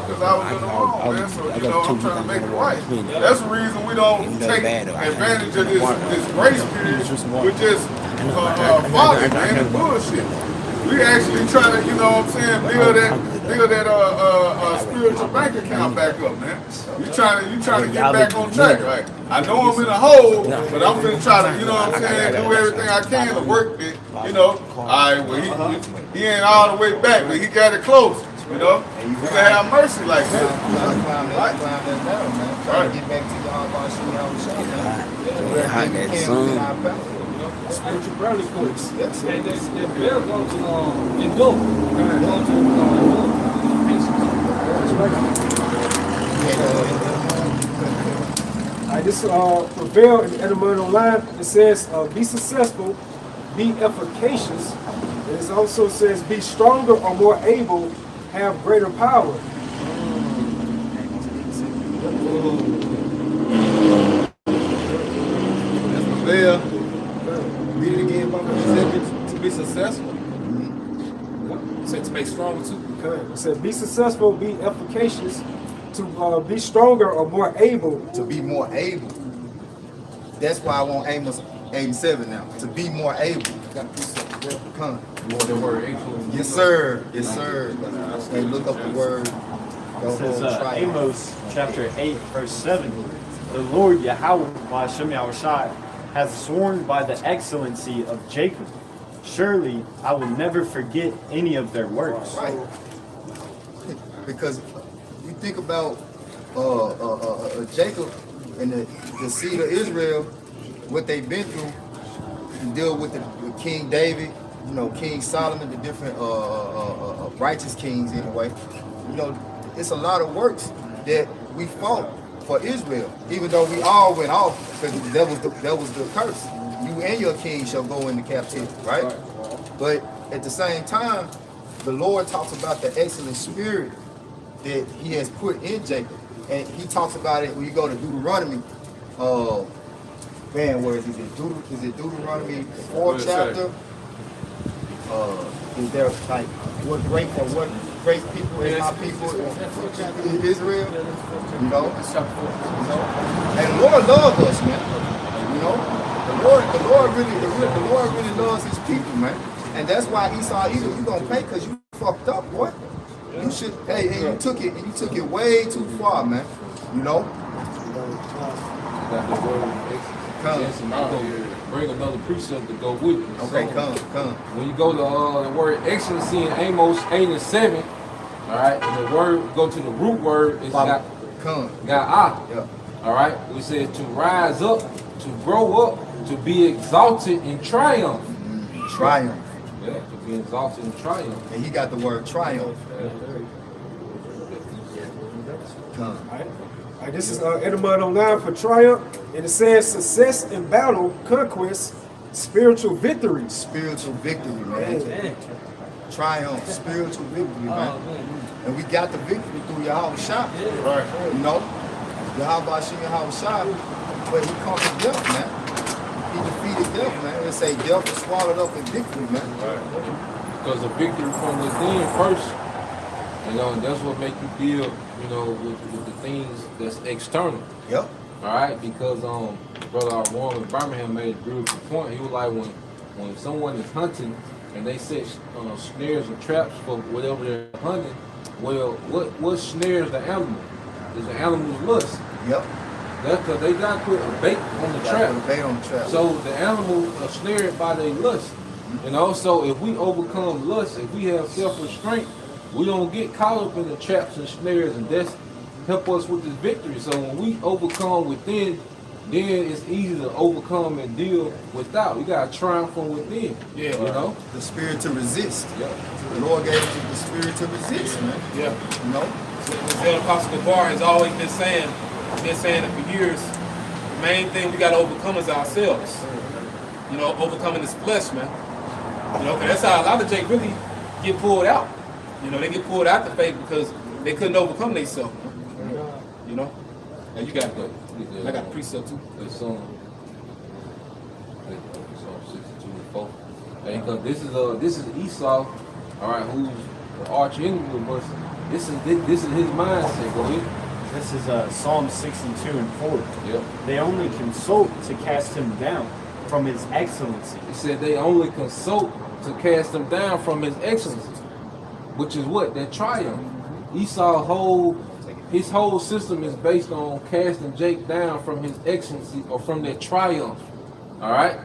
because I was in the wrong, man. So you know, I'm trying to make it right. That's the reason we don't take advantage of this grace period. We just folly, man, and bullshit. We actually try to, you know what I'm saying, build that spiritual bank account back up, man. You trying to get back on track, right? I know I'm in a hole, but I'm gonna try to, you know what I'm saying, do everything I can to work it, you know. All right, well, he ain't all the way back, but he got it close, you know. You can have mercy like that. Climb that down, man. Try to get back to Yahawashi, man. Spiritual brownie points. Yes, sir. And the bill goes to endure. All right, this Prevail in the Edinburgh Online. It says, be successful, be efficacious. And it also says, be stronger or more able, have greater power. That's Prevail. Read it again, Papa. You said to be successful. To make stronger too. Okay. It says, be successful, be efficacious, to be stronger or more able. To be more able. That's why I want Amos 87 now. To be more able. Come. The word able. Yes, sir. Yes, sir. Hey, look up the word. It says Amos chapter 8, verse 7. The Lord Yahawah Yahawashi hath sworn by the excellency of Jacob. Surely I will never forget any of their works. Right. Because you think about Jacob and the seed of Israel, what they've been through, to deal with King David, you know, King Solomon, the different righteous kings anyway. You know, it's a lot of works that we fought for Israel, even though we all went off, because that was the curse. You and your king shall go into captivity, right? But at the same time, the Lord talks about the excellent spirit that he has put in Jacob. And he talks about it when you go to Deuteronomy. Man, where is it? Is it Deuteronomy 4th chapter? Is there like what great people is my people in Israel? You know? And the Lord loves us, man. You know? The Lord really loves his people, man. And that's why Esau, either you gonna pay because you fucked up, boy. You should, hey, and you took it way too far, man. You know? Bring another precept to go with it. Okay, so, come. When you go to the word excellency in Amos 8 and 7, all right, and the word go to the root word is Come. Yeah. All right, we said to rise up, to grow up, to be exalted in triumph. Triumph. Yeah, to be be exalted and triumph. And he got the word triumph. All right, this is Edamon online for triumph, and it says success in battle, conquest, spiritual victory. Spiritual victory, man. Triumph, spiritual victory, man. And we got the victory through Yahawashi. Right. You know, Yahawashi, Yahawashi, but he conquered death, man. He defeated death, man. They say death was swallowed up in victory, man. Right. Because the victory from within first, you know, and that's what make you deal, you know, with the things that's external. Yep. All right, because brother Warren in Birmingham made a beautiful point. He was like, when someone is hunting and they set snares and traps for whatever they're hunting, well, what snares the animal? Is the animal's lust. Yep. That's because they got to put a bait on the trap. Bait on the trap. So the animal are snared by their lust. You know, so if we overcome lust, if we have self-restraint, we don't get caught up in the traps and snares, and that's help us with this victory. So when we overcome within, then it's easy to overcome and deal without. We got to triumph from within. Yeah, you know, the spirit to resist. Yeah. The Lord gave us the spirit to resist, man. Yeah. You know. So Apostle Gabar has always been saying it for years. The main thing we got to overcome is ourselves. You know, overcoming this flesh, man. You know, 'cause that's how a lot of Jake really get pulled out. You know, they get pulled out the faith because they couldn't overcome themselves. You know? And you got I got a precept too. It's Psalm 62 and 4. Hey, because this is Esau, all right, who's the arch enemy of us. This is his mindset. Go ahead. This is Psalm 62 and 4. Yep. They only consult to cast him down from his excellency. He said they only consult to cast him down from his excellency, which is what? That triumph. His whole system is based on casting Jake down from his excellency or from that triumph. All right?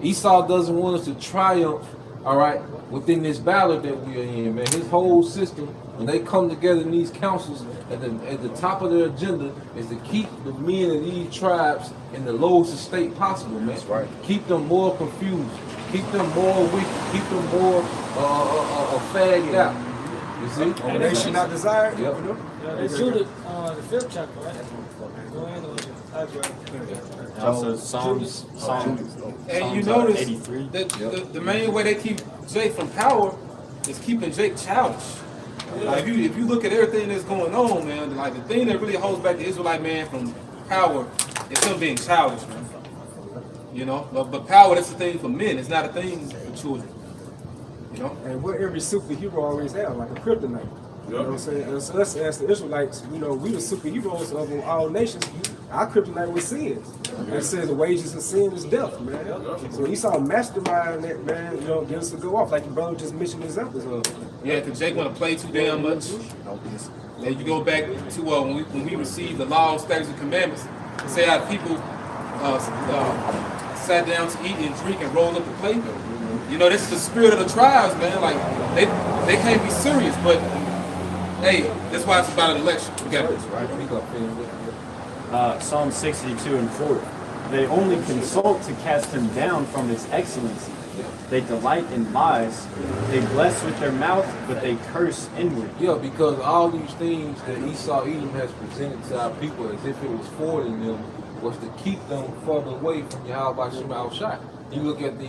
Esau doesn't want us to triumph, all right, within this battle that we are in, man. His whole system, when they come together in these councils, at the top of their agenda is to keep the men of these tribes in the lowest state possible, man. That's right. Keep them more confused, keep them more wicked, keep them more fagged out. You see? And they should not desire. Yep. You know? It's Judah, the fifth chapter, right? Go ahead and Also Psalms And you notice 83. the main way they keep Jake from power is keeping Jake childish. Like if you look at everything that's going on, man, like the thing that really holds back the Israelite man from power is him being childish, man. You know, but power, that's a thing for men. It's not a thing for children. You know, and what every superhero always have, like a kryptonite. You know what I'm saying? And so let's ask the Israelites, you know, we the superheroes of all nations. Our kryptonite was sin. And it says the wages of sin is death, man. So Esau mastermind that, man, you know, get us to go off, like the brother just mentioned examples of. Yeah, because Jake want to play too damn much. And you go back to when we received the law, statutes, and commandments, say how people sat down to eat and drink and roll up the plate. You know, this is the spirit of the tribes, man. Like, they can't be serious, but hey, that's why it's about an election. We got it. Psalm 62 and 4. They only consult to cast him down from his excellency. They delight in lies. They bless with their mouth, but they curse inward. Yeah, because all these things that Esau Edom has presented to our people as if it was forwarding them was to keep them further away from Yahawashi Yahawashi. You look at the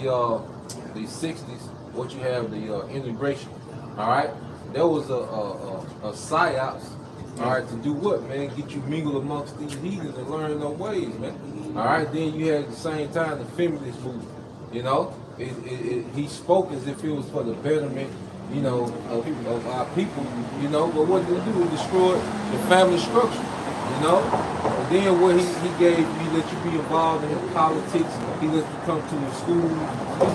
60s, what you have, the integration. All right, there was a psyops. All right, to do what, man? Get you mingle amongst these heathens and learn their ways, man. All right, then you had at the same time the feminist movement. You know, he spoke as if it was for the betterment, you know, of our people. You know, but what did he do? He destroyed the family structure. You know, and then what he gave, he let you be involved in politics. He let you come to the school.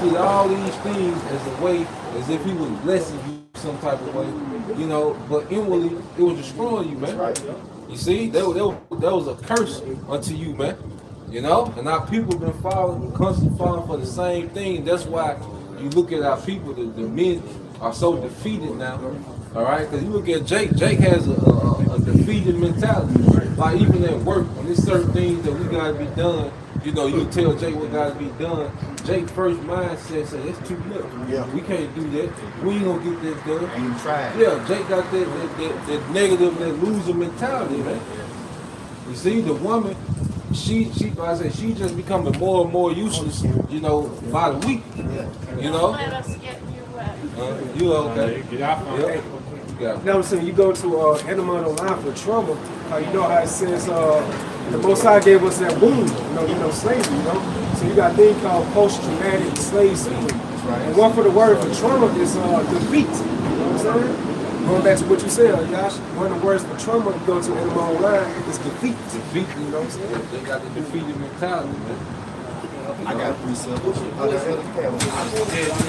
He did all these things as a way, as if he was blessing you some type of way. You know, but inwardly, it was destroying you, man. You see, that was a curse unto you, man. You know, and our people been constantly falling for the same thing. That's why you look at our people, the men are so defeated now. All right, because you look at Jake. Jake has a defeated mentality. Like even at work, when there's certain things that we gotta be done, you know, you tell Jake what got to be done. Jake's first mindset said, it's too much. Yeah. We can't do that. We ain't gonna get that done. Ain't even tried. Yeah, Jake got that negative, that loser mentality, man. You see, the woman, she just becoming more and more useless, you know, by the week. You know? Let us get you wet. You okay? You know what I'm saying? You go to Edmond online for trauma, you know how it says the Most High gave us that wound, you know, slavery, you know? So you got a thing called post-traumatic slave syndrome. And one for the word for trauma is defeat. You know what I'm saying? Going back to what you said, Josh, one of the words for trauma, you go to Edmond online, is defeat. Defeat, you know what I'm saying? They got the defeated mentality, man. I got 3 cents. Yeah,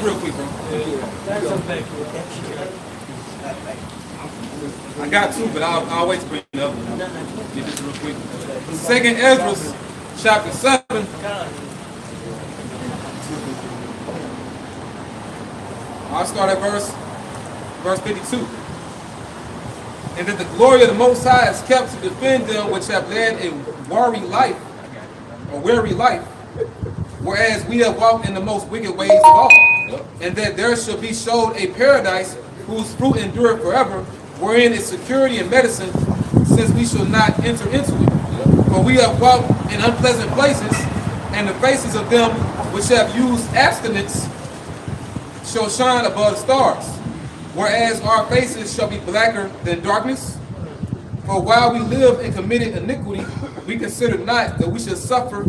real quick, bro. I got 2, but I'll wait to bring it up. Get this real quick. 2nd Ezra, chapter 7. I'll start at verse 52. And that the glory of the Most High is kept to defend them which have led a weary life, whereas we have walked in the most wicked ways of all. And that there shall be showed a paradise whose fruit endureth forever, wherein is security and medicine, since we shall not enter into it. For we have walked in unpleasant places, and the faces of them which have used abstinence shall shine above the stars, whereas our faces shall be blacker than darkness. For while we live in committed iniquity, we consider not that we shall suffer,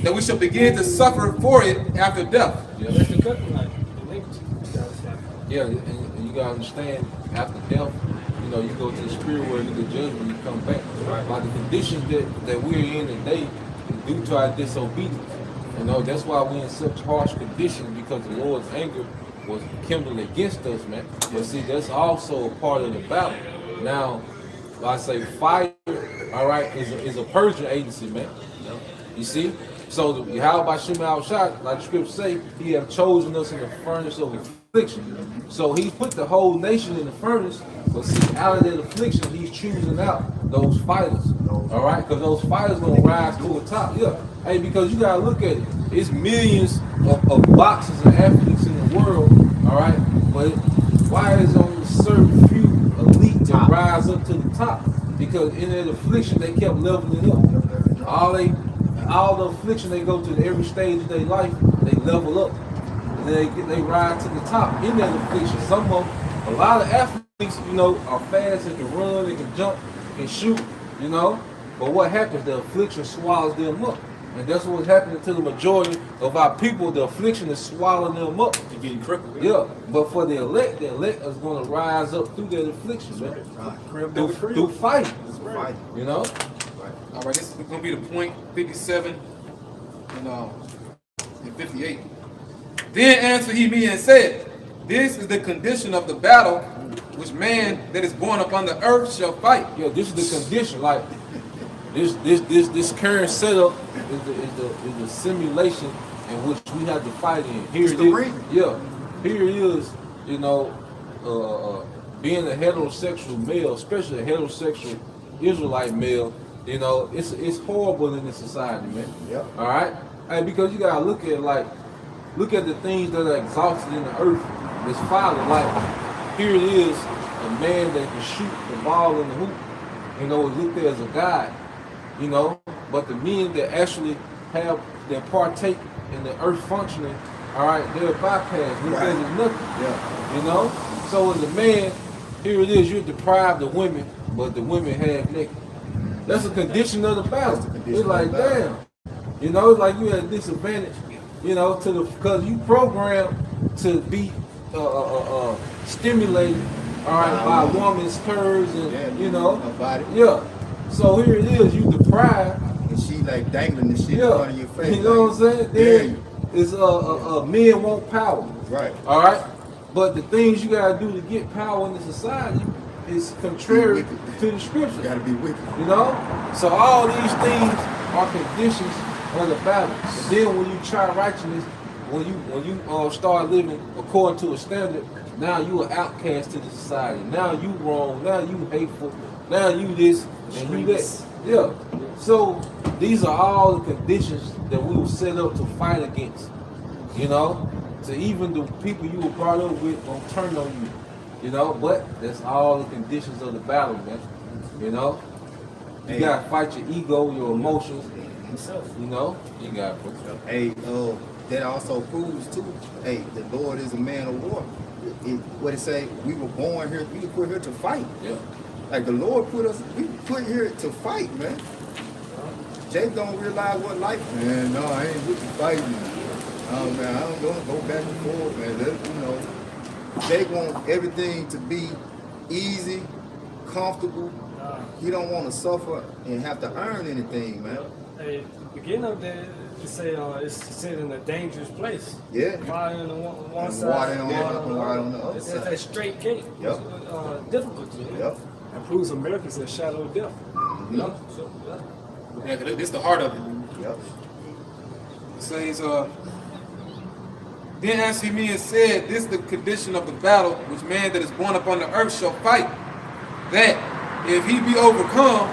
that we shall begin to suffer for it after death. Yeah, and you gotta understand, after death, you know, you go to the spirit world, you get judged when you come back. By the conditions that we're in today, due to our disobedience. You know, that's why we're in such harsh conditions, because the Lord's anger was kindled against us, man. But see, that's also a part of the battle. Now, I say fire, all right, is a purging agency, man. You see? So the Yahawashi, like the scriptures say, he have chosen us in the furnace of affliction. So he put the whole nation in the furnace, but see, out of that affliction, he's choosing out those fighters. All right? Because those fighters gonna rise to the top. Yeah. Hey, because you gotta look at it. It's millions of boxers and athletes in the world, all right? But why is only certain few elite that rise up to the top? Because in that affliction, they kept leveling up. All the affliction they go to every stage of their life, they level up. And they rise to the top in that affliction. Some of them, a lot of athletes, you know, are fast, they can run, they can jump, can shoot, you know. But what happens? The affliction swallows them up. And that's what's happening to the majority of our people. The affliction is swallowing them up. You're getting crippled. Yeah. But for the elect is going to rise up through that affliction, man. Through fighting. You know? All right, this is going to be the point 57 and 58. Then answered he me and said, this is the condition of the battle which man that is born upon the earth shall fight. Yo, this is the condition. Like, this current setup is the simulation in which we have to fight in. Here it is. Yeah. Here it is, you know, being a heterosexual male, especially a heterosexual Israelite male, you know, it's horrible in this society, man. Yeah. All right? And because you gotta look at the things that are exalted in the earth that's following. Like, here it is, a man that can shoot the ball in the hoop, you know, is looked at as a god, you know, but the men that actually that partake in the earth functioning, all right, they're bypassed, looked at as nothing. Yeah. You know? So as a man, here it is, you're deprived of women, but the women have naked. That's a condition of the battle. It's like, damn. You know, it's like you at a disadvantage, you know, because you programmed to be stimulated, all right, by a woman's curves and, you know. Her body. Yeah. So here it is, you deprived. And she like dangling the shit in front of your face. You know what I'm saying? Then it's men want power. Right. All right? But the things you gotta do to get power in the society is contrary to the scripture. You gotta be wicked. You know? So all these things are conditions of the battle. And then when you try righteousness, when you start living according to a standard, now you are outcast to the society. Now you wrong, now you hateful, now you this and you that. Yeah. So these are all the conditions that we were set up to fight against. You know, to even the people you were brought up with gonna turn on you. You know, but that's all the conditions of the battle, man. You know, you gotta fight your ego, your emotions. You know, you gotta. Hey, that also proves too. Hey, the Lord is a man of war. What it say? We were born here. We were put here to fight. Yeah. Like the Lord put us. We put here to fight, man. Jake don't realize what life. Man, no, I ain't with the fighting. Oh man, I don't go back and forth, man. You know, Jake want everything to be easy, comfortable. He don't want to suffer and have to earn anything, man. Hey, beginning of that, it say it's set in a dangerous place. Yeah. Fire on the one And side, water on water on the other it's side. that straight gate. Yep. Difficulty. Yep. And proves America is a shadow of death. You know? So, Yeah, 'cause this the heart of it. Yep. It says, then answered me and said, this is the condition of the battle which man that is born upon the earth shall fight. That if he be overcome,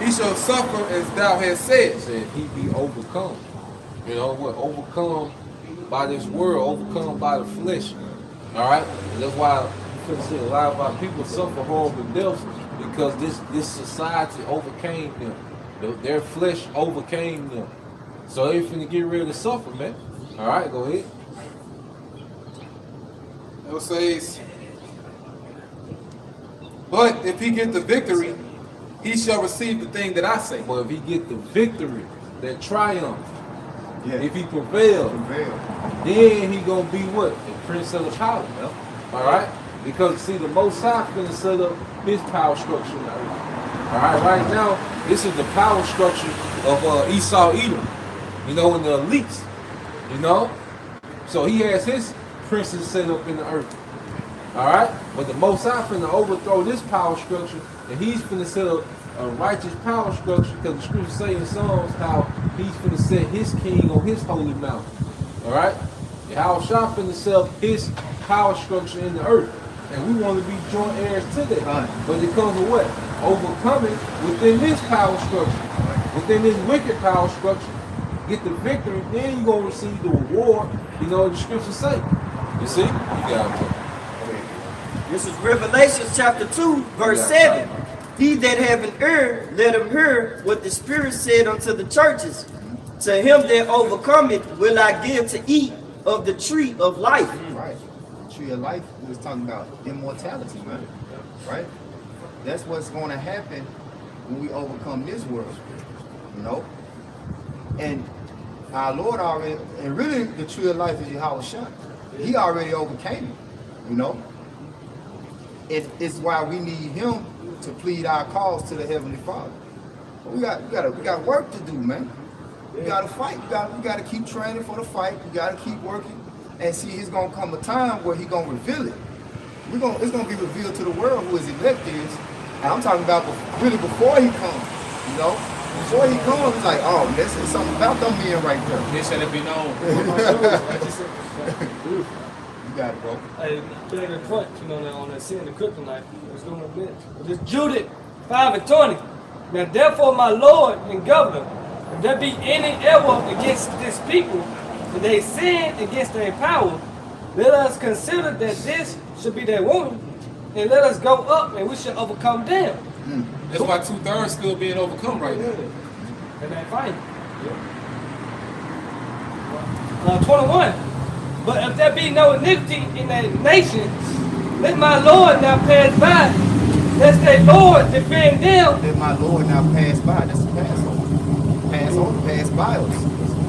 he shall suffer as thou hast said. Said he be overcome. You know what? Overcome by this world, overcome by the flesh. All right. And that's why you can see a lot of our people suffer horrible deaths because this society overcame them. Their flesh overcame them. So they finna get ready to suffer, man. All right, go ahead. It says, but if he get the victory, he shall receive the thing that I say. But if he get the victory, that triumph, Yeah. if he prevail, then he gonna be what? The prince of the power. Yep. All right? Because see, the Most High finna set up his power structure now. All right, right now, this is the power structure of Esau Edom. You know, in the elites. You know, so he has his princes set up in the earth. All right, but the Most High finna overthrow this power structure, and he's finna set up a righteous power structure, because the scriptures say in Psalms how he's finna set his king on his holy mountain. All right, Yahawashi finna set up his power structure in the earth, and we want to be joint heirs to that. Right. But it comes with what? Overcoming within this power structure, within this wicked power structure. Get the victory, then you're going to receive the reward, you know, the scriptures say. You see? You got it. This is Revelation chapter 2, verse 7. He that have an ear, let him hear what the Spirit said unto the churches. To him that overcometh will I give to eat of the tree of life. Right. The tree of life was talking about immortality, man. Right? That's what's going to happen when we overcome this world. You know? And our Lord already, and really the tree of life is Yahawashi. He already overcame it, you know. It's why we need him to plead our cause to the Heavenly Father. But we got work to do, man. We got to fight. We got to keep training for the fight. We got to keep working. And see, it's gonna come a time where he's gonna reveal it. It's gonna be revealed to the world who his elect is. And I'm talking about really before he comes, you know. Before he comes, it's like, oh, there's something about them men right there. This shall it be known. You got it, bro. Hey, back to the point, you know, on that sin, the kryptonite, what's going on there? This Judith 5:20. Now, therefore, my Lord and Governor, if there be any error against this people, if they sin against their power, let us consider that this should be their wound, and let us go up, and we shall overcome them. That's why 2/3 still being overcome right now. And they fight. 21. But if there be no iniquity in the nations, let my Lord now pass by, lest their Lord defend them. Let my Lord now pass by. That's the Passover. Pass by us.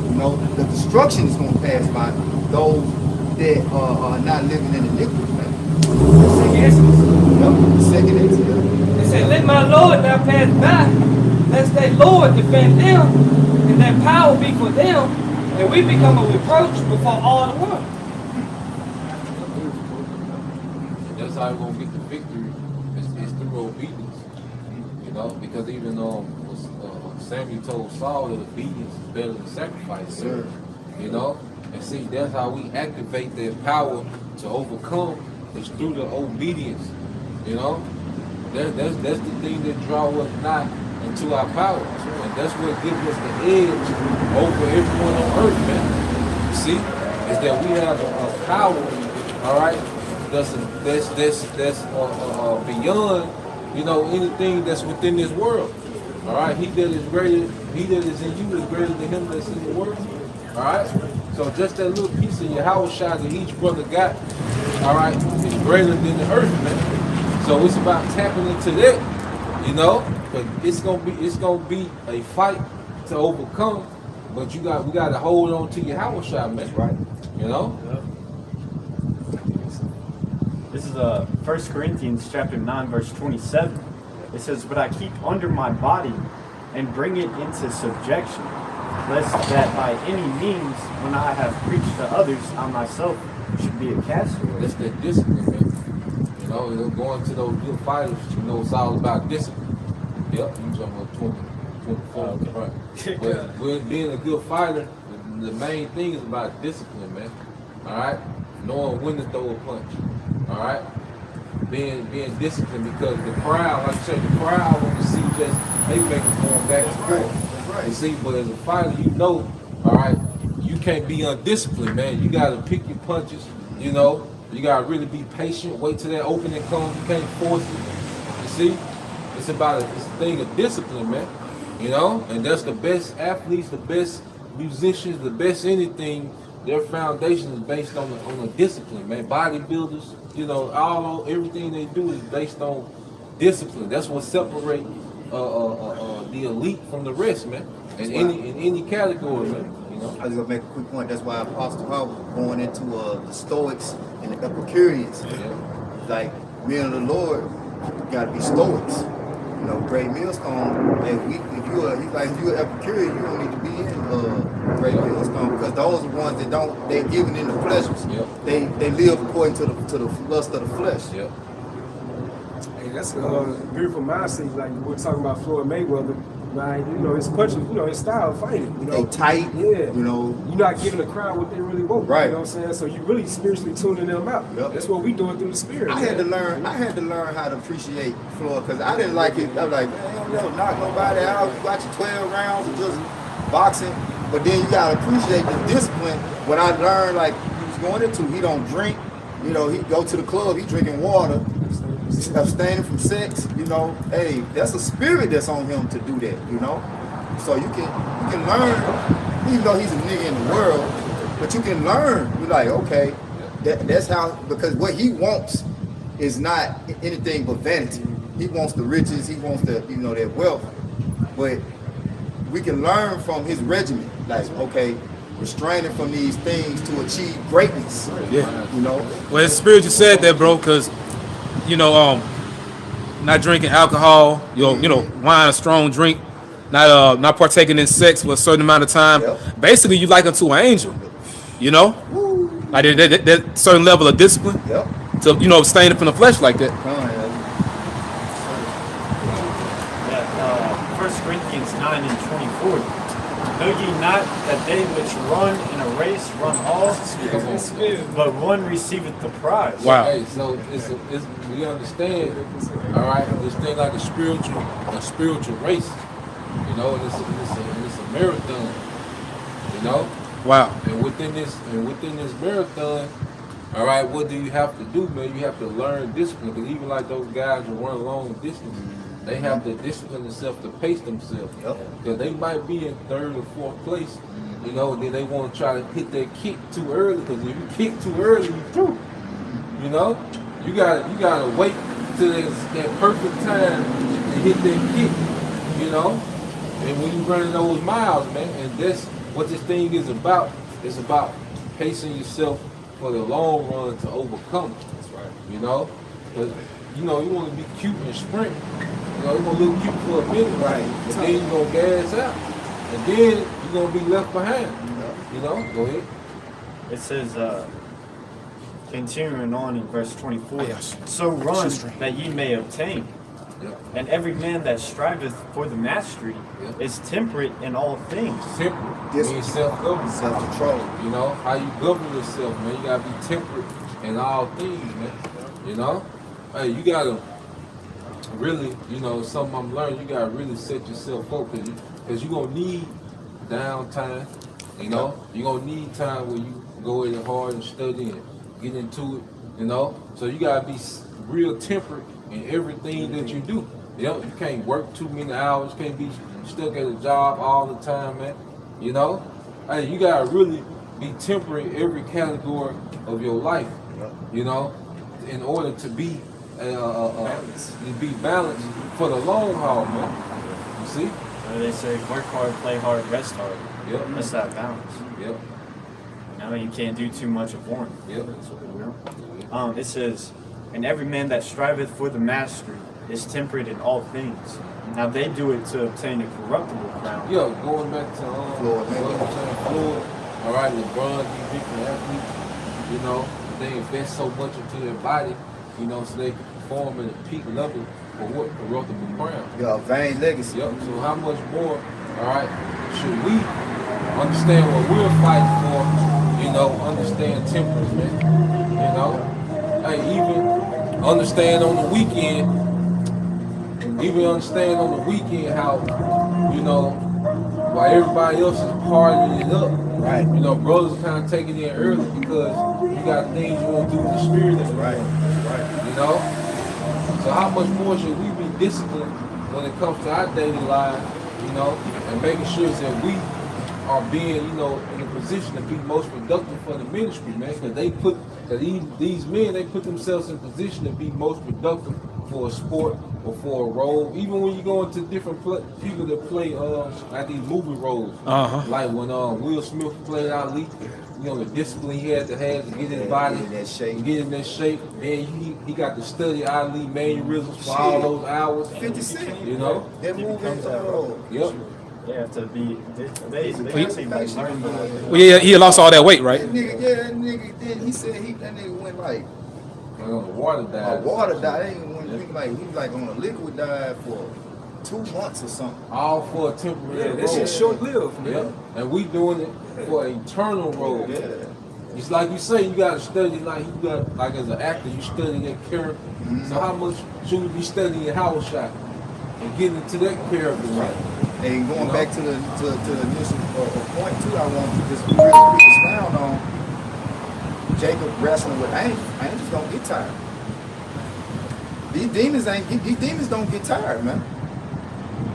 You know, the destruction is going to pass by those that are not living in iniquity, man. The second Exodus. They say, let my Lord now pass by, lest their Lord defend them, and their power be for them, and we become a reproach before all the world. And that's how we're going to get the victory. It's through obedience. You know, because even Samuel told Saul that obedience is better than sacrifice. Sure. You know? And see, that's how we activate that power to overcome. It's through the obedience. You know? That's the thing that draws us not into our power. And that's what gives us the edge over everyone on earth, man. You see, is that we have a power, all right, that's beyond, you know, anything that's within this world. All right, he that is in you is greater than him that's in the world. All right, so just that little piece of Yahawashi that each brother got, all right, is greater than the earth, man. So it's about tapping into that, you know. But it's gonna be a fight to overcome. But we got to hold on to Yahawashi, man. That's right. You know. This is 1 Corinthians chapter 9, verse 27. It says, "But I keep under my body and bring it into subjection, lest that by any means, when I have preached to others, I myself should be a castaway." That's that discipline, man. You know, going to those good fighters, you know, it's all about discipline. Yep, you talking about 24, right? But with being a good fighter, the main thing is about discipline, man. All right, knowing when to throw a punch. All right, being disciplined, because the crowd, like I said, the crowd want to see just haymakers going back and forth. Right. You see, but as a fighter, you know, all right, you can't be undisciplined, man. You got to pick your punches. You know, you got to really be patient. Wait till that opening comes. You can't force it. You see. It's about it's a thing of discipline, man. You know, and that's the best athletes, the best musicians, the best anything. Their foundation is based on a discipline, man. Bodybuilders, you know, everything they do is based on discipline. That's what separates the elite from the rest, man. In any category, man. You know. I was gonna make a quick point. That's why Apostle Paul was going into the Stoics and the Epicureans. Yeah. Like men of the Lord, you gotta be Stoics. You know, Great Millstone, if you're an Epicurean, you don't need to be in Great Millstone, because those are ones that they're giving in the pleasures. Yep. They live according to the lust of the flesh. Yep. Hey, that's a beautiful mindset. Like we're talking about Floyd Mayweather. Like, you know, his punches, you know, his style of fighting. You know, they tight. Yeah. You know, you're not giving the crowd what they really want. Right. You know what I'm saying? So you really spiritually tuning them out. Yep. That's what we doing through the spirit. I had to learn how to appreciate Floyd, because I didn't like it. I was like, man, you don't knock nobody out. You got your 12 rounds of just boxing. But then you gotta appreciate the discipline. When I learned, like he was going into, he don't drink. You know, he go to the club, he drinking water, abstaining from sex. You know, hey, that's a spirit that's on him to do that. You know. So you can learn, even though he's a nigga in the world, but you can learn. You're like, okay, that's how, because what he wants is not anything but vanity. He wants the riches, he wants the, you know, that wealth. But we can learn from his regimen, like, okay, restraining from these things to achieve greatness. Yeah. You know? Well, it's spirit you said that, bro, because, you know, not drinking alcohol, you know, wine, a strong drink, not partaking in sex for a certain amount of time. Yep. Basically, you like unto an angel, you know? Woo. Like that certain level of discipline. Yep. To, you know, abstaining from the flesh like that. 1 Corinthians 9 and 24. Know ye not that they which run in a race run all, but one receiveth the prize? Wow. Hey, so we understand, all right, this thing like a spiritual race. You know, and it's a marathon. You know. Wow. And within this marathon, all right, what do you have to do, man? You have to learn discipline. Because even like those guys who run long distance, they have to discipline themselves to pace themselves. Because they might be in 3rd or 4th place. You know, then they want to try to hit that kick too early. Because if you kick too early, you through. You know, you gotta wait till that perfect time to hit that kick. You know. And when you running those miles, man, and that's what this thing is about. It's about pacing yourself for the long run to overcome. That's right. You know, because you know you want to be cute and sprint. You know, you want to look cute for a minute, right? But then you're gonna gas out, and then you're gonna be left behind. You know, go ahead. It says, continuing on in verse 24. So run that ye may obtain. And every man that striveth for the mastery is temperate in all things. Temperate means self-government, self-control. You know, how you govern yourself, man. You gotta be temperate in all things, man. You know? Hey, you gotta really, you know, something I'm learning. You gotta really set yourself up because you're gonna need downtime. You know, you're gonna need time where you go in hard and study and get into it. You know, so you gotta be real temperate in everything that you do. You know, you can't work too many hours. Can't be stuck at a job all the time, man. You know, hey, you gotta really be temperate in every category of your life. You know, in order to be balanced for the long haul, man. You see? They say work hard, play hard, rest hard. Yep. That's that balance. Yep. You know, you can't do too much of one. Yep. You know? It says, and every man that striveth for the mastery is temperate in all things. Now they do it to obtain a corruptible crown. Yeah, going back to Floyd. All right, LeBron, these different athletes, you know, they invest so much into their body, you know, so they can perform at a peak level for what? Corruptible crown. Yeah, vain legacy. Yep. So how much more, all right, should we understand what we're fighting for? You know, understand temperance, man. You know, hey, even understand on the weekend. Even understand on the weekend how, you know, while everybody else is partying it up, right? You know, brothers kind of taking it early because you got things you want to do in the spirit. Right. You know. So how much more should we be disciplined when it comes to our daily lives, you know, and making sure that we are being, you know, in a position to be most productive for the ministry, man? Because these men, they put themselves in position to be most productive for a sport or for a role. Even when you go into different people that play like these movie roles, like when Will Smith played Ali. You know, the discipline he had to get his body, get in that shape. And he got to study Ali mannerisms for all those hours. 50 Cent. You know? That movie. Yep. They have to be, they actually like learn. Well, yeah, he lost all that weight, right? That nigga did. He said that nigga went like water diet. Water diet. He was like on a liquid diet for 2 months or something. All for a temporary role. That shit's short-lived, man. Yep. And we doing it for an eternal role. Yeah. It's like you say, you gotta study like as an actor, you study that character. So how much should we be studying Yahawashi and getting into that character, right? And going back to the initial point too, I want to just really expound on Jacob wrestling with angels. Angels don't get tired. These demons don't get tired, man.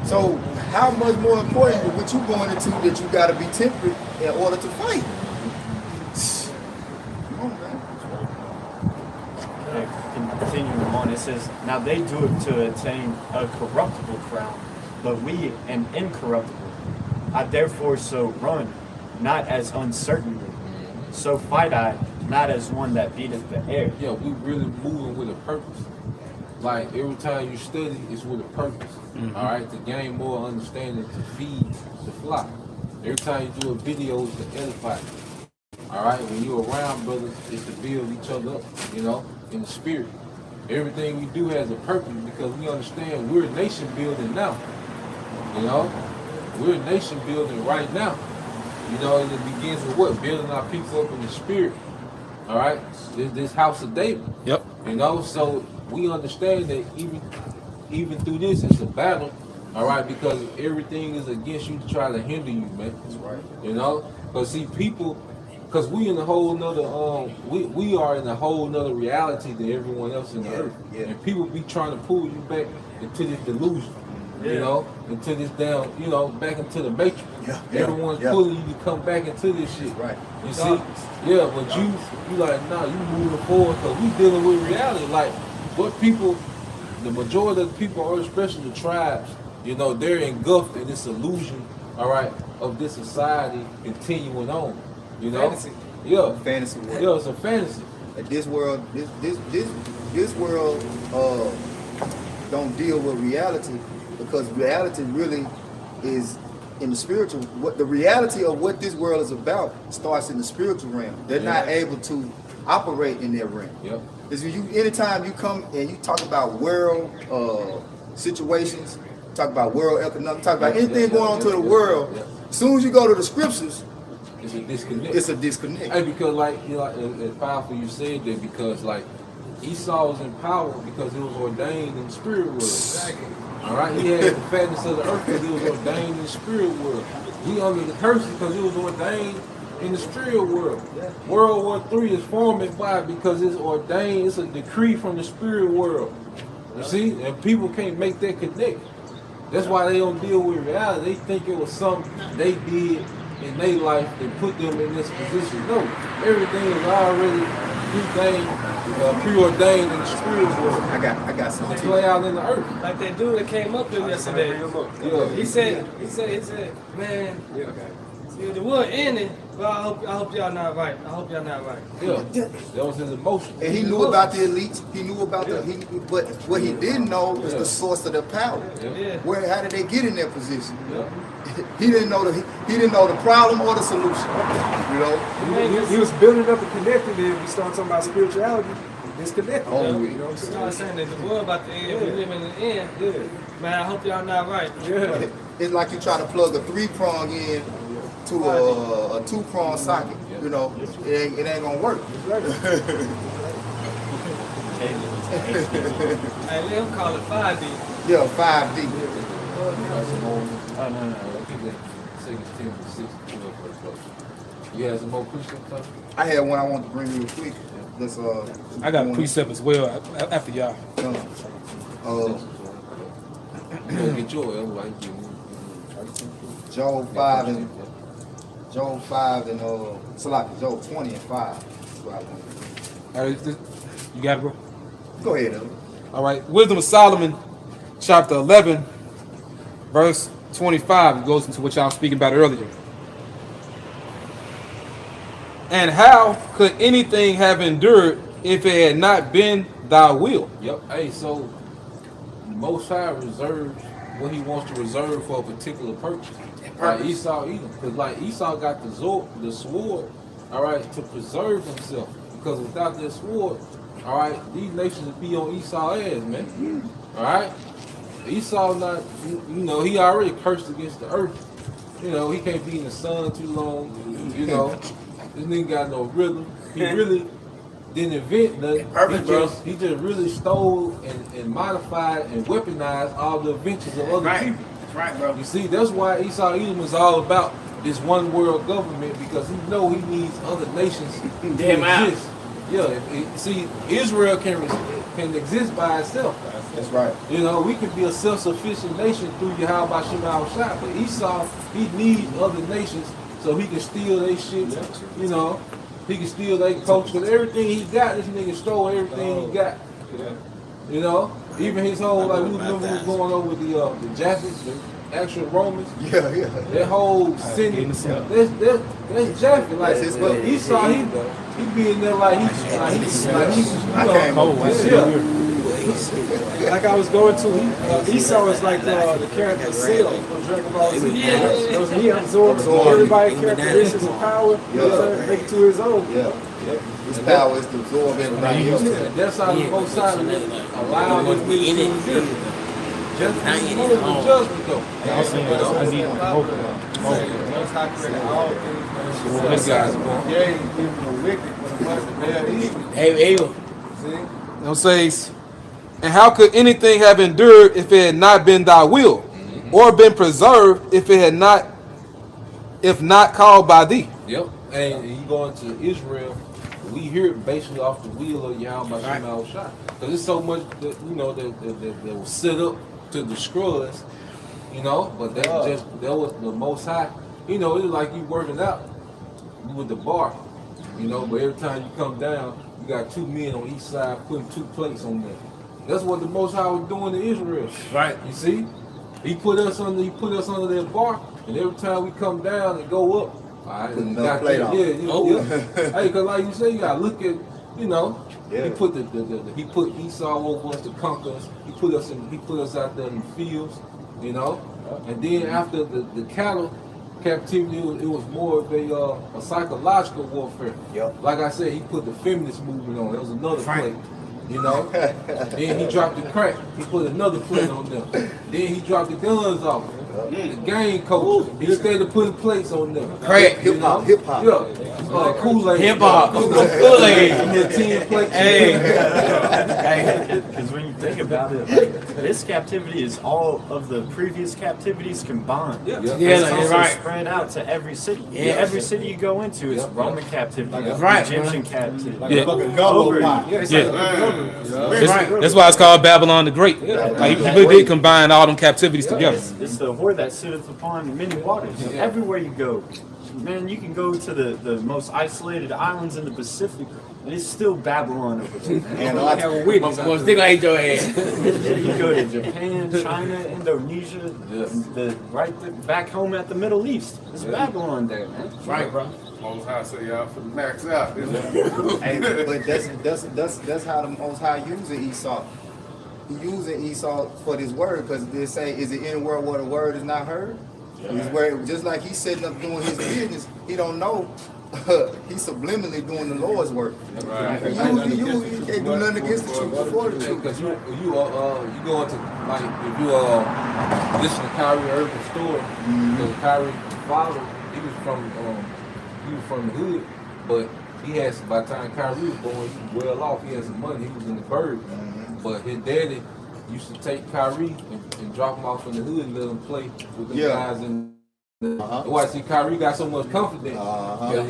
So how much more important is what you going into that you got to be temperate in order to fight? Come on, man. Continuing on, it says, now they do it to attain a corruptible crown, but we an incorruptible. I therefore so run, not as uncertainly. So fight I, not as one that beateth the air. Yeah, we really moving with a purpose. Like every time you study, it's with a purpose. All right, to gain more understanding, to feed the flock. Every time you do a video, it's to edify. All right, when you're around brothers, it's to build each other up, you know, in the spirit. Everything we do has a purpose because we understand we're nation building now. You know, we're nation building right now. You know, and it begins with what? Building our people up in the spirit. All right, this house of David. Yep. You know, so we understand that even through this, it's a battle. All right, because everything is against you to try to hinder you, man. That's right. You know, because see, people, because we in a whole nother, we are in a whole nother reality than everyone else in the earth. Yeah. And people be trying to pull you back into this delusion. Yeah. You know, into this down, you know, back into the matrix. Yeah. Everyone's pulling you to come back into this shit. Right. You see? Yeah, but you like, nah, you moving forward because we dealing with reality. Like, what people, the majority of the people, or especially the tribes, you know, they're engulfed in this illusion, all right, of this society continuing on. You know? Fantasy. Yeah. Fantasy world. Yeah, it's a fantasy. This world, this world don't deal with reality because reality really is in the spiritual. What the reality of what this world is about starts in the spiritual realm. They're not able to operate in their realm. Yep. Because anytime you come and you talk about world situations, talk about world economic, talk about anything going on to the world, as soon as you go to the scriptures, it's a disconnect. It's a disconnect. Hey, because like, you know, it's powerful you said that because like Esau was in power because it was ordained in the spirit world. All right, he had the fatness of the earth because it was ordained in the spirit world. He under the curse because it was ordained in the spirit world. World War III is forming by because it's ordained. It's a decree from the spirit world. You see, and people can't make that connect. That's why they don't deal with reality. They think it was something they did in their life that put them in this position. No, everything is already preordained in the spirit world. I got something. To play out in the earth. Like that dude that came up there yesterday. Yeah. He said, man, the war ended, but I hope y'all not right. I hope y'all not right. Yeah, that was his emotion. And he knew about the elites. He knew about but what he didn't know was the source of their power. Yeah. How did they get in that position? Yeah. He didn't know the problem or the solution. You know, he was building up and connecting. Then we started talking about spirituality. Disconnected. Oh, you know what I'm saying? That the world about to end. We live in the end. Yeah. Man, I hope y'all not right. Yeah. It's like you try to plug a 3-prong in to a 2-prong socket. You know, it ain't gonna work. Hey, let him call it 5D. Yeah, 5D. No. You had some more precepts? I had one I want to bring real quick. I got a precept as well after y'all. Get yours. Job 5 and Job 20 and 5. That's what I want. All right, you got it, bro? Go ahead, Elder. All right, Wisdom of Solomon, chapter 11, verse 25. It goes into what y'all was speaking about earlier. And how could anything have endured if it had not been thy will? Yep. Hey, so Most High reserves what he wants to reserve for a particular purpose. Like Esau either. Because like Esau got the sword, all right, to preserve himself. Because without that sword, all right, these nations would be on Esau's ass, man. All right? Esau not, he already cursed against the earth. He can't be in the sun too long. This nigga got no rhythm. He really didn't invent nothing. He just really stole and modified and weaponized all the inventions of other people. That's right, bro. You see, that's why Esau Edom is all about this one world government, because he needs other nations to exist. Yeah, see, Israel can exist by itself. That's right. We can be a self-sufficient nation through Yahawashi, but Esau, he needs other nations so he can steal their shit. He can steal their culture. Because everything he got, this nigga stole everything he got. Even his whole, like, we remember we was going over the Japheth, the actual Romans. Yeah. That whole city, that's Japheth. Like, Esau, he be in there like like I was going to, Esau was like the character Seal from Dragon Ball Z. He absorbs everybody's characteristics and power, make it to his own. His power is to absorb everybody else. That's how the Most High allowed him to exist. Just judgment though. I need hope. Most High created all things. This guy's Hey, It says, and how could anything have endured if it had not been thy will, or been preserved if not called by thee? Yep. And you go into Israel, we hear it basically off the wheel of Yahawashi. Because there's so much that that was set up to destroy us, but that was the Most High. It was like you working out with the bar, but every time you come down, you got 2 men on each side putting 2 plates on there. That's what the Most High was doing to Israel. Right. You see? He put us under that bar, and every time we come down and go up, all right, got plate that, on. Hey, because like you say, you gotta look at, he put he put Esau over us to conquer us. He put us out there in the fields, and then after the cattle captivity, it was more of a psychological warfare. Yep. Like I said, he put the feminist movement on. There was another plate. Then he dropped the crack. He put another plate on them. Then he dropped the guns off. The game coach. He stayed to putting plates on them. Crack. Hip hop. Yeah. Kool-Aid. Hip hop. Kool-Aid. Hey. Because when you think about it, like, this captivity is all of the previous captivities combined. Yeah. Yeah, It's also right. spread out to every city. Yeah. Every city you go into is Roman captivity, Right. Egyptian captivity. Yeah. Over- That's why it's called Babylon the Great. Like, he really did combine all them captivities together. It's the whore that sitteth upon many waters. Everywhere you go, man, you can go to the most isolated islands in the Pacific, and it's still Babylon over there. And I have a witness. Well, still gonna hate your ass. You go to Japan, China, Indonesia, back home at the Middle East. It's Babylon there, man. Right, bro. Most High say y'all for the max out. Hey, but that's how the Most High using Esau. He using Esau for this word because they say, is it any word where the word is not heard? His word, just like he's sitting up doing his business, he don't know. He's subliminally doing the Lord's work. Right. He can't do nothing against the truth before the truth. Because you go into, like, if you listen to Kyrie Irving's story, because Kyrie father, he was from the hood, but he has, by the time Kyrie was born, he was well off, he had some money, he was in the bird. But his daddy used to take Kyrie and drop him off in the hood and let him play with the guys in why see Kyrie got so much confidence.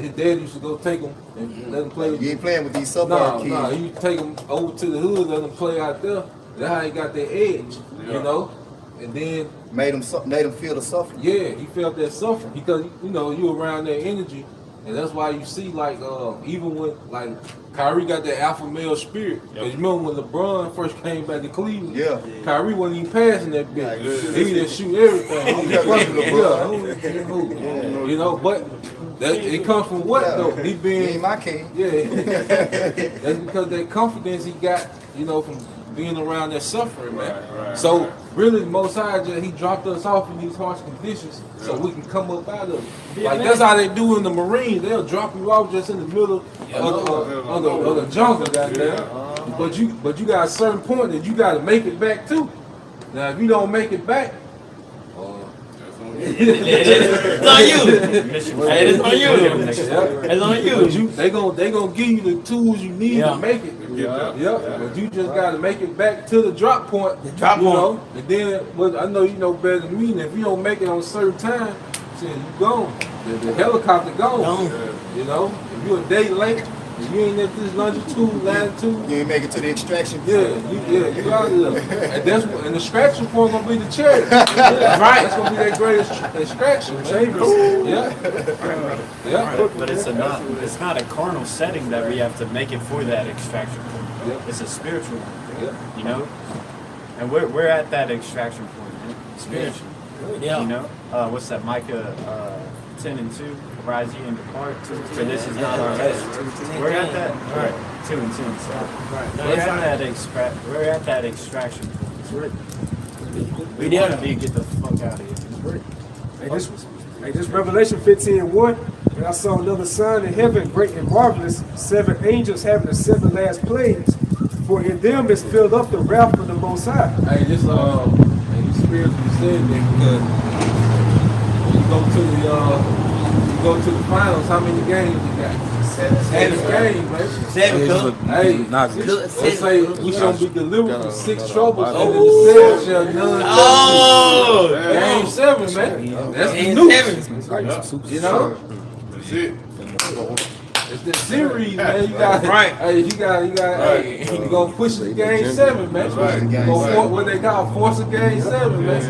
His dad used to go take him and let him play. You ain't playing with these suburb kids. Nah, he used to take him over to the hood, let him play out there. That's how he got that edge, you know. And then made him feel the suffering. Yeah, he felt that suffering because you around that energy, and that's why you see like even when like Kyrie got that alpha male spirit. Cause you remember when LeBron first came back to Cleveland? Yeah. Kyrie wasn't even passing that bitch. He just shoot everything. You know, but it comes from what though? He being my king. Yeah. That's because that confidence he got, from being around that suffering, man. Right. So really, the Most High, he dropped us off in these harsh conditions so we can come up out of it. Like that's how they do in the Marines. They'll drop you off just in the middle of the jungle, goddamn. But you got a certain point that you got to make it back too. Now, if you don't make it back, it's on you. Hey, it's on you. It's on you. They gonna give you the tools you need to make it. But you just gotta make it back to the drop point. And then, I know you know better than me. And if you don't make it on a certain time, you gone. The helicopter gone. If you a day late. You ain't at this longitude, latitude. You ain't make it to the extraction point. You out of there. And the extraction point gonna be the cherry. Right. That's gonna be that greatest extraction. But it's not a carnal setting that we have to make it for that extraction point. It's a spiritual one. And we're at that extraction point, man. Spiritually. What's that? Micah 10:2. Rise ye and depart, for this is not our rest. We're at that. All right, 2 and 10. We're at that extraction point. It's written. We want to get the fuck out of here. It's written. Hey, this Revelation 15:1. And I saw another sign in heaven, great and marvelous, 7 angels having the 7 last plagues. For in them is filled up the wrath of the Most High. Hey, this you spiritually said that because when you go to the finals, how many games you got? 7 games, man. 7. Hey, let's say we shall be delivered from 6 troubles, and then the 7 shall none. Game 7, man. That's the new. That's it. It's the series, man. You got Hey, you gonna push the game 7, man. Go what they call force of game 7, man.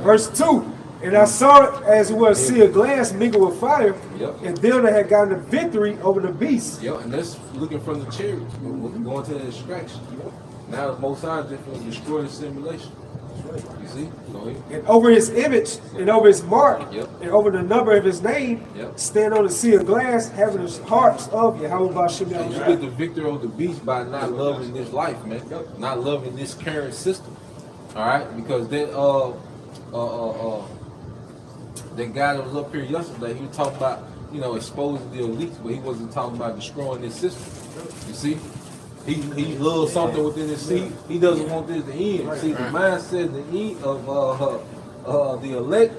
Verse 2. And I saw it as it was sea of glass mingled with fire, and them that had gotten the victory over the beast. And that's looking from the chariots, going to the extraction. Now the Most High just going to destroy the simulation. You see? And over his image, and over his mark, and over the number of his name, stand on the sea of glass, having the hearts of Yahawashi. You get the victory over the beast by not loving this life, man. Not loving this current system. All right? Because that guy that was up here yesterday, he was talking about, exposing the elites, but he wasn't talking about destroying this system. You see? He loves something within his seat. He doesn't want this to end. See, the mindset of the elect,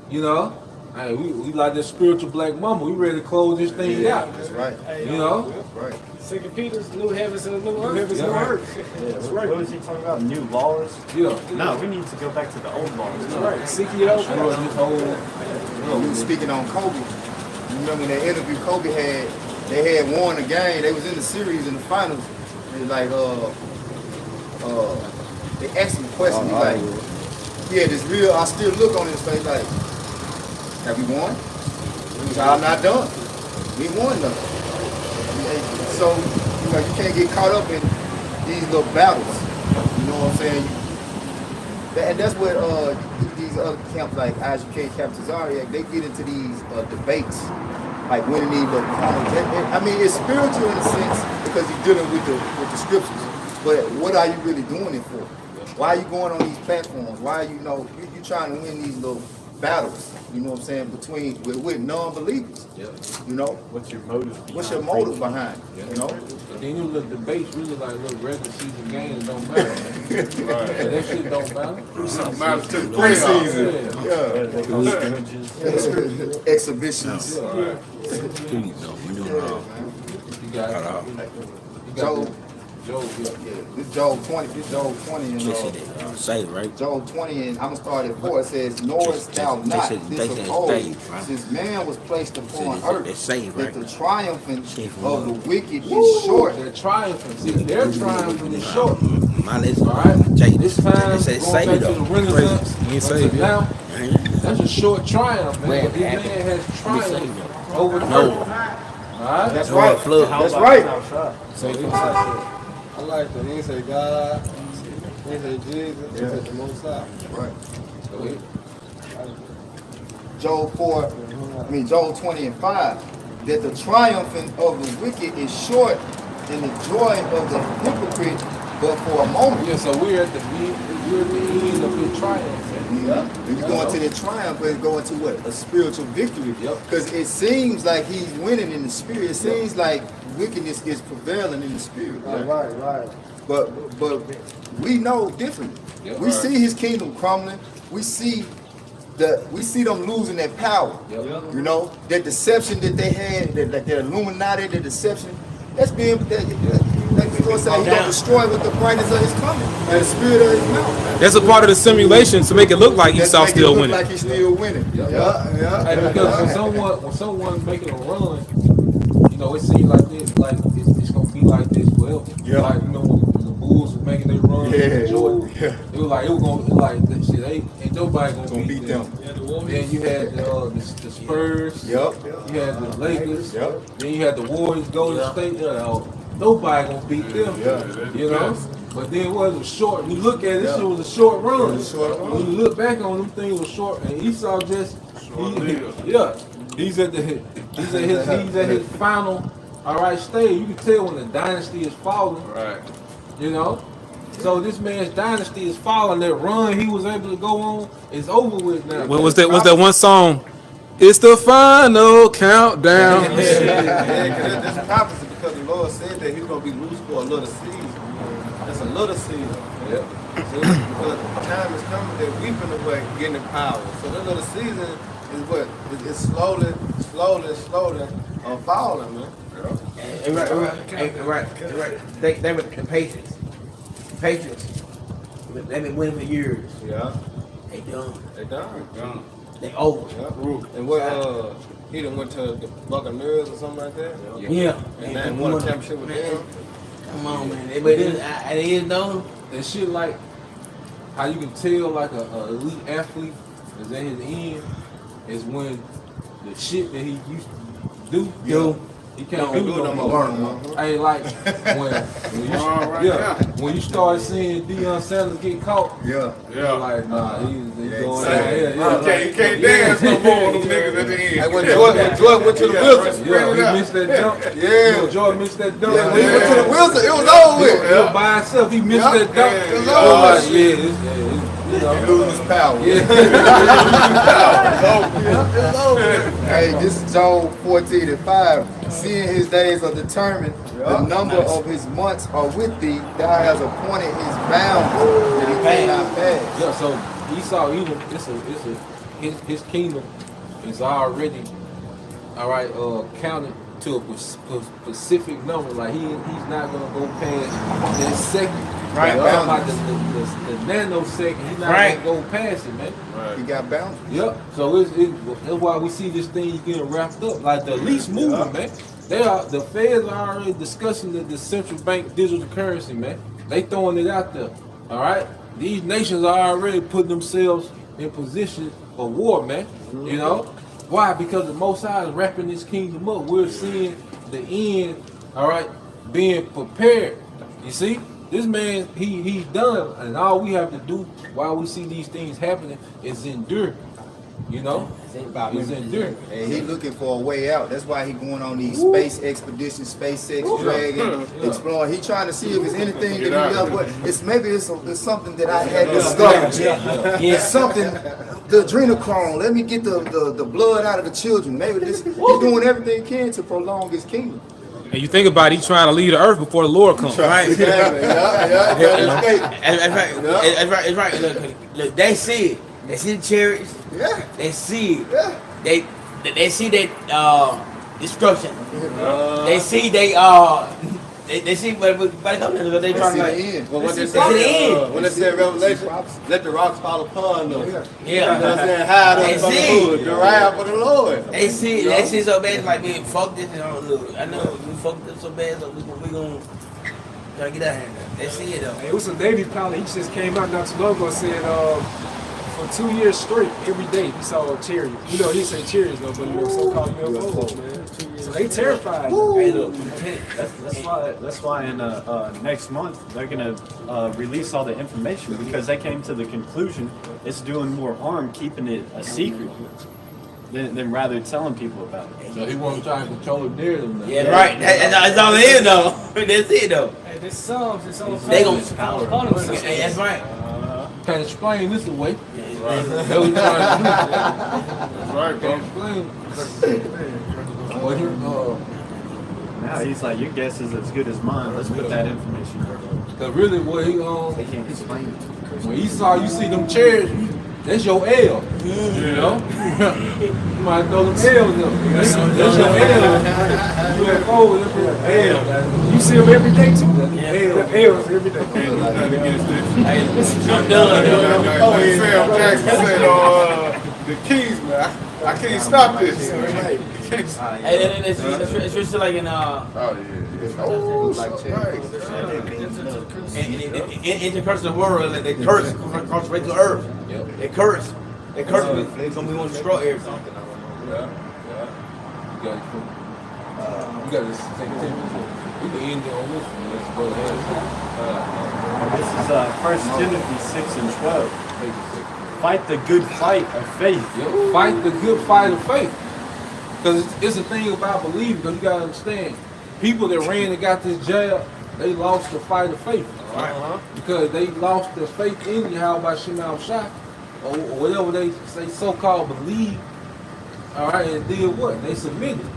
you know, hey, we like this spiritual black mama. We ready to close this thing out. That's right. You know? That's right. Second Peter's new heavens and the new earth. Heavens and earth. Yeah, that's right. What was he talking about? New laws? Yeah. No, we need to go back to the old laws. That's right. Seek ye out This whole, We were speaking on Kobe. You remember that interview Kobe had? They had won the game. They was in the series in the finals. And like, they asked him a question. He like, he had this real, I still look on his face like, have we won? He was all not done. We won nothing. So, you know, you can't get caught up in these little battles. You know what I'm saying? And that's what these other camps like IGK, Camp Tazariak, they get into these debates, like winning these little corners. I mean, it's spiritual in a sense because you're dealing with the scriptures. But what are you really doing it for? Why are you going on these platforms? Why are you you trying to win these little battles? You know what I'm saying? With non-believers. Yeah. You know? What's your motive? What's your motive behind it? Yeah. You know? But then you look debates really like little regular season games don't matter. Right. That shit don't matter. Something matters to the preseason. Yeah. Exhibitions. Joel 20. This Joel 20 and say right. Joel 20 and I'm gonna start at 4. It says, knowest thou not this of old, since man was placed upon earth, that the triumphant of the wicked is short. They're triumphant. See, their triumphant is short. My listen, all right. Jay, This time going back to the Renaissance. You ain't saved now. That's a short triumph, man. But this man has triumphed over the earth. All right. That's right. That's right. So I like that. He didn't say God. He didn't say Jesus. He said the Most High. Right. Joel 20 and 5. That the triumphing of the wicked is short, and the joy of the hypocrite but for a moment. Yeah. So we're at the end of the triumph. Yeah. When you go into the triumph, but go into what? A spiritual victory. Because it seems like he's winning in the spirit. It seems like wickedness is prevailing in the spirit. Right. But we know differently. We see his kingdom crumbling. We see them losing their power. You know, that deception that they had, that Illuminati, the deception, that's being like the Lord said, he gonna destroy with the brightness of his coming and the spirit of his mouth. That's a part of the simulation to make it look like Esau still winning. Like he's still winning. Yeah. Because when someone's making a run, you know, it seems like this, like it's gonna be like this forever. Yeah. Like, you know, when the Bulls was making their run, Jordan, it was gonna like that shit. Ain't nobody gonna beat them. Then you had the Spurs. Yep. You had the Lakers. Yep. Then you had the Warriors, Golden State. Nobody gonna beat them. You know. But then it was short. You look at it, this shit was a short run. When you look back on them, things was short, and Esau just he's at his final stage. You can tell when the dynasty is falling. Right. You know. So this man's dynasty is falling. That run he was able to go on is over with now. What was that one song? It's the final countdown. That's prophecy because the Lord said that he's going to be loose for a little season. That's a little season. Yeah. So because the time is coming that we've been away getting the power. So that little season is what? It's slowly falling, man. Right. They were the Patriots. They've been winning for years. Yeah. They done. They over. Yeah. And what he done went to the Buccaneers or something like that? Yeah. And then won a championship with them. Come on, man. But it is known. And shit like how you can tell like a elite athlete is at his end is when the shit that he used to do. He can't do no more. Hey, like when you start seeing Deion Sanders get caught, you're like, nah, he's going there. You can't dance no more on them niggas at the end. Like when Jordan went to the Wizards, he missed that dunk. Jordan missed that dunk. When he went to the Wizards, it was over with. By himself, he missed that dunk. It was over. You know, lose his power. It's over. Hey, this is Job 14:5. Seeing his days are determined, the number of his months are with thee. Thou hast appointed his bounds that he cannot pass. Yeah, so Esau, even his kingdom is already counted to a specific number. Like he's not gonna go past that second. Right. About the nanosecond, he's not gonna go past it, man. Right. He got bounds. Yep. So that's why we see this thing getting wrapped up. Like the least moving, man. The feds are already discussing the central bank digital currency, man. They throwing it out there. All right. These nations are already putting themselves in position for war, man. You know why? Because the Most High is wrapping this kingdom up. We're seeing the end. All right, being prepared. You see. This man, he's done, and all we have to do while we see these things happening is endure. You know, is endure. And he looking for a way out. That's why he going on these space expeditions, SpaceX, Dragon, exploring. He trying to see if there's anything that he does. But it's something that I had discovered. It's something. The adrenochrome. Let me get the blood out of the children. Maybe this. He's doing everything he can to prolong his kingdom. And you think about it, he's trying to leave the earth before the Lord comes. Right. That's right. Look, they see it. They see the chariots. Yeah. They see it. Yeah. They see that destruction. They see they see what they come to. They trying to end. Well, what they say, when they say Revelation, let the rocks fall upon them. Yeah. Hide us from the hood, the wrath of the Lord. They see so bad, like man, fuck this. Look, I know we fucked up so bad, so we gonna try to get out of here. They see it though. It was a Navy pilot. He just came out not too long ago and said for 2 years straight, every day he saw chariots. You know, he didn't say chariots though, but so-called UFOs, man. So they terrified. Hey, look, that's why in next month they're gonna release all the information because they came to the conclusion it's doing more harm keeping it a secret than rather telling people about it. So he wants to try and control the narrative. Yeah, right. That's all it is though. That's it though. Hey, this Psalms, it's all They gonna power. That's right. Can't explain this away. Right. That's what he's trying to do. That's right, bro. Can't explain. Well, Now he's like, your guess is as good as mine. Let's put that information out. Cause really, what he They can't explain it. when Esau, you see them chairs, that's your L. You know, you might throw them L's up. That's your L. UFO, that's your L. You see them every day too? Yeah. The L's every day. I'm done. Sam Jackson said, the keys, man. I can't stop this. It's just like in in the curse of the world, they curse across the earth. They curse. They're gonna be want to destroy everything. Yeah. You got this. We can end it on this one. Let's go ahead. This is 1 Timothy 6:12. Fight the good fight of faith. Yeah, fight the good fight of faith. Because it's a thing about believing, because you got to understand, people that ran and got this jab, they lost the fight of faith. Because they lost their faith in Yahawashi, or whatever they say so-called believe. All right, and did what? They submitted.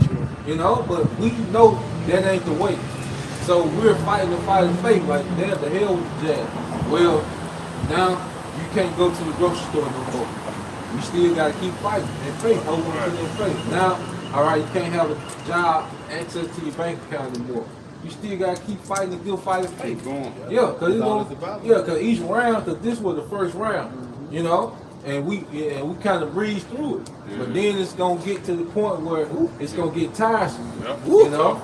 You know, but we know that ain't the way. So we're fighting the fight of faith, like, damn, the hell with the jab. Well, now you can't go to the grocery store no more. You still got to keep fighting in faith, holding on to your faith. Now, all right, you can't have a job, access to your bank account anymore. You still got to keep fighting the good fight of faith. Yeah, because each round, because this was the first round, you know, and we kind of breezed through it. But then it's going to get to the point where it's going to get tiresome, you know.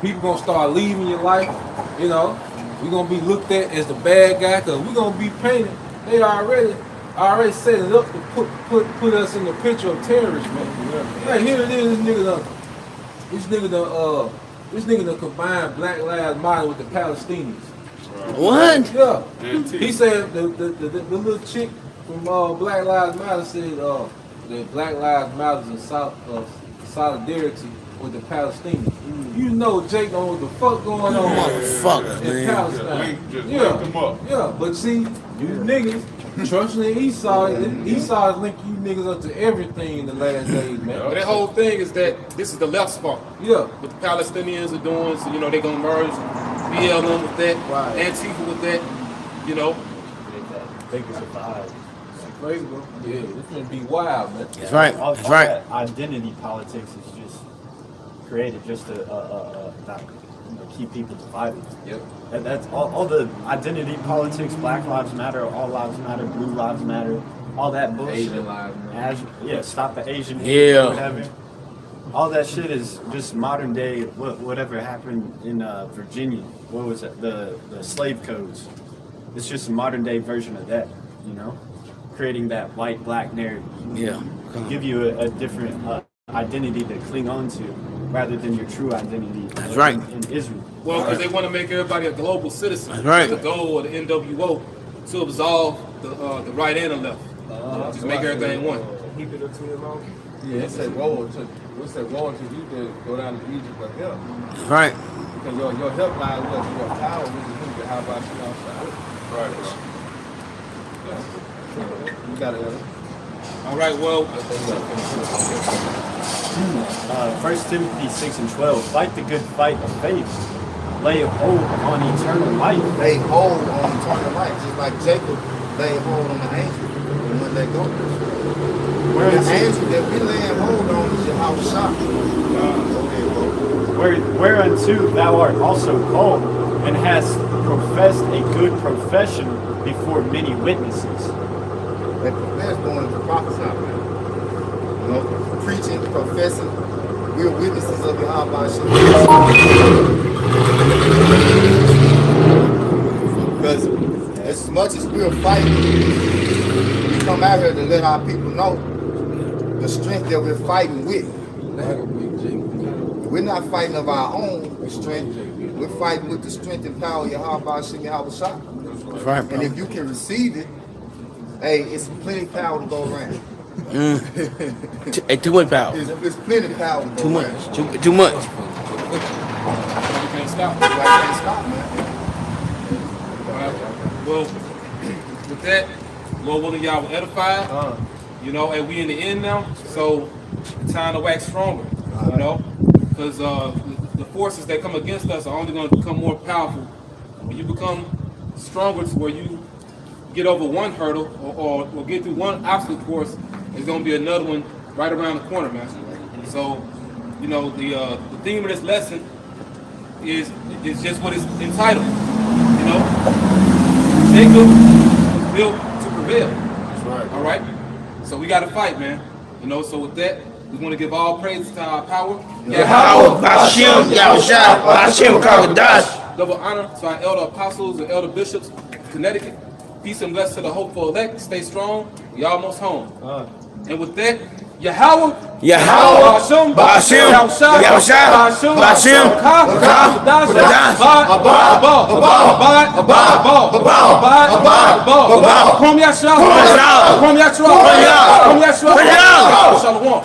People going to start leaving your life, you know. We're going to be looked at as the bad guy because we're going to be painted. They already set it up to put us in the picture of terrorists, man. Like here it is, this nigga done combined Black Lives Matter with the Palestinians. What? Yeah. He said the little chick from Black Lives Matter said that Black Lives Matter is in solidarity with the Palestinians. you know Jake know what the fuck going on. Motherfuckers, in man. Palestine. Just lift them up. Yeah, but see, you niggas trusting in Esau is linking you niggas up to everything in the last days, man. But that whole thing is that this is the left spot. Yeah. What the Palestinians are doing, so you know they're gonna merge BLM with that, Right. Antifa with that, you know. They can survive. Crazy, bro. Yeah, it's gonna be wild, man. That's right. All That's right. that identity politics is just created just to not, keep people divided. Yep. And that's all the identity politics, Black Lives Matter, All Lives Matter, Blue Lives Matter, all that bullshit. Asian lives matter. Stop the Asian Yeah. hate, whatever. All that shit is just modern day, whatever happened in Virginia. What was it? The slave codes. It's just a modern day version of that, you know? Creating that white black narrative. Yeah. Give you a different identity to cling on to rather than your true identity. That's right. In Israel. Well, because they want to make everybody a global citizen. That's right. The goal of the NWO to absolve the right and the left. Just make everything one. Keep it up to him on. Yeah, it said woe until you did go down to Egypt for help. That's right. Because your help line was your power, which is who, how about you outside? Right, bro. You got it. All right, well, 1 Timothy 6:12. Fight the good fight of faith. Lay hold on eternal life. Lay hold on eternal life, just like Jacob lay hold on the angel and when they go. The angel that we laying hold on is Yahawashi. Whereunto thou art also called, and hast professed a good profession before many witnesses. They profess going to prophesy, man. You know, preaching, professing. We're witnesses of Yahawashi. Because as much as we're fighting, we come out here to let our people know the strength that we're fighting with. We're not fighting of our own strength. We're fighting with the strength and power of Yahawashi. That's right, bro. And if you can receive it, hey, it's plenty of power to go around. Too much power. It's plenty of power to go Too around. much. Too much. you can't stop. Like, can't stop, man. Well, with that, Lord willing, y'all will edify. You know, and we in the end now, so it's time to wax stronger. You know, because the forces that come against us are only going to become more powerful when you become stronger to where you get over one hurdle or get through one obstacle course. There's going to be another one right around the corner, man. So, you know, the theme of this lesson is just what it's entitled. You know, Jacob was built to prevail. That's right. All right. So we got to fight, man. You know. So with that, we want to give all praise to our power. Yahawah, Bashim, Yahawashi, Bashim, Kagadash. Double honor to our elder apostles and elder bishops of Connecticut. Peace and blessings to the hopeful elect. Stay strong. We almost home. And with that, Yahawah, Yahawah, Bashim, Yahawashi, Bashim, Kagadash.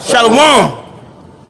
Shalom.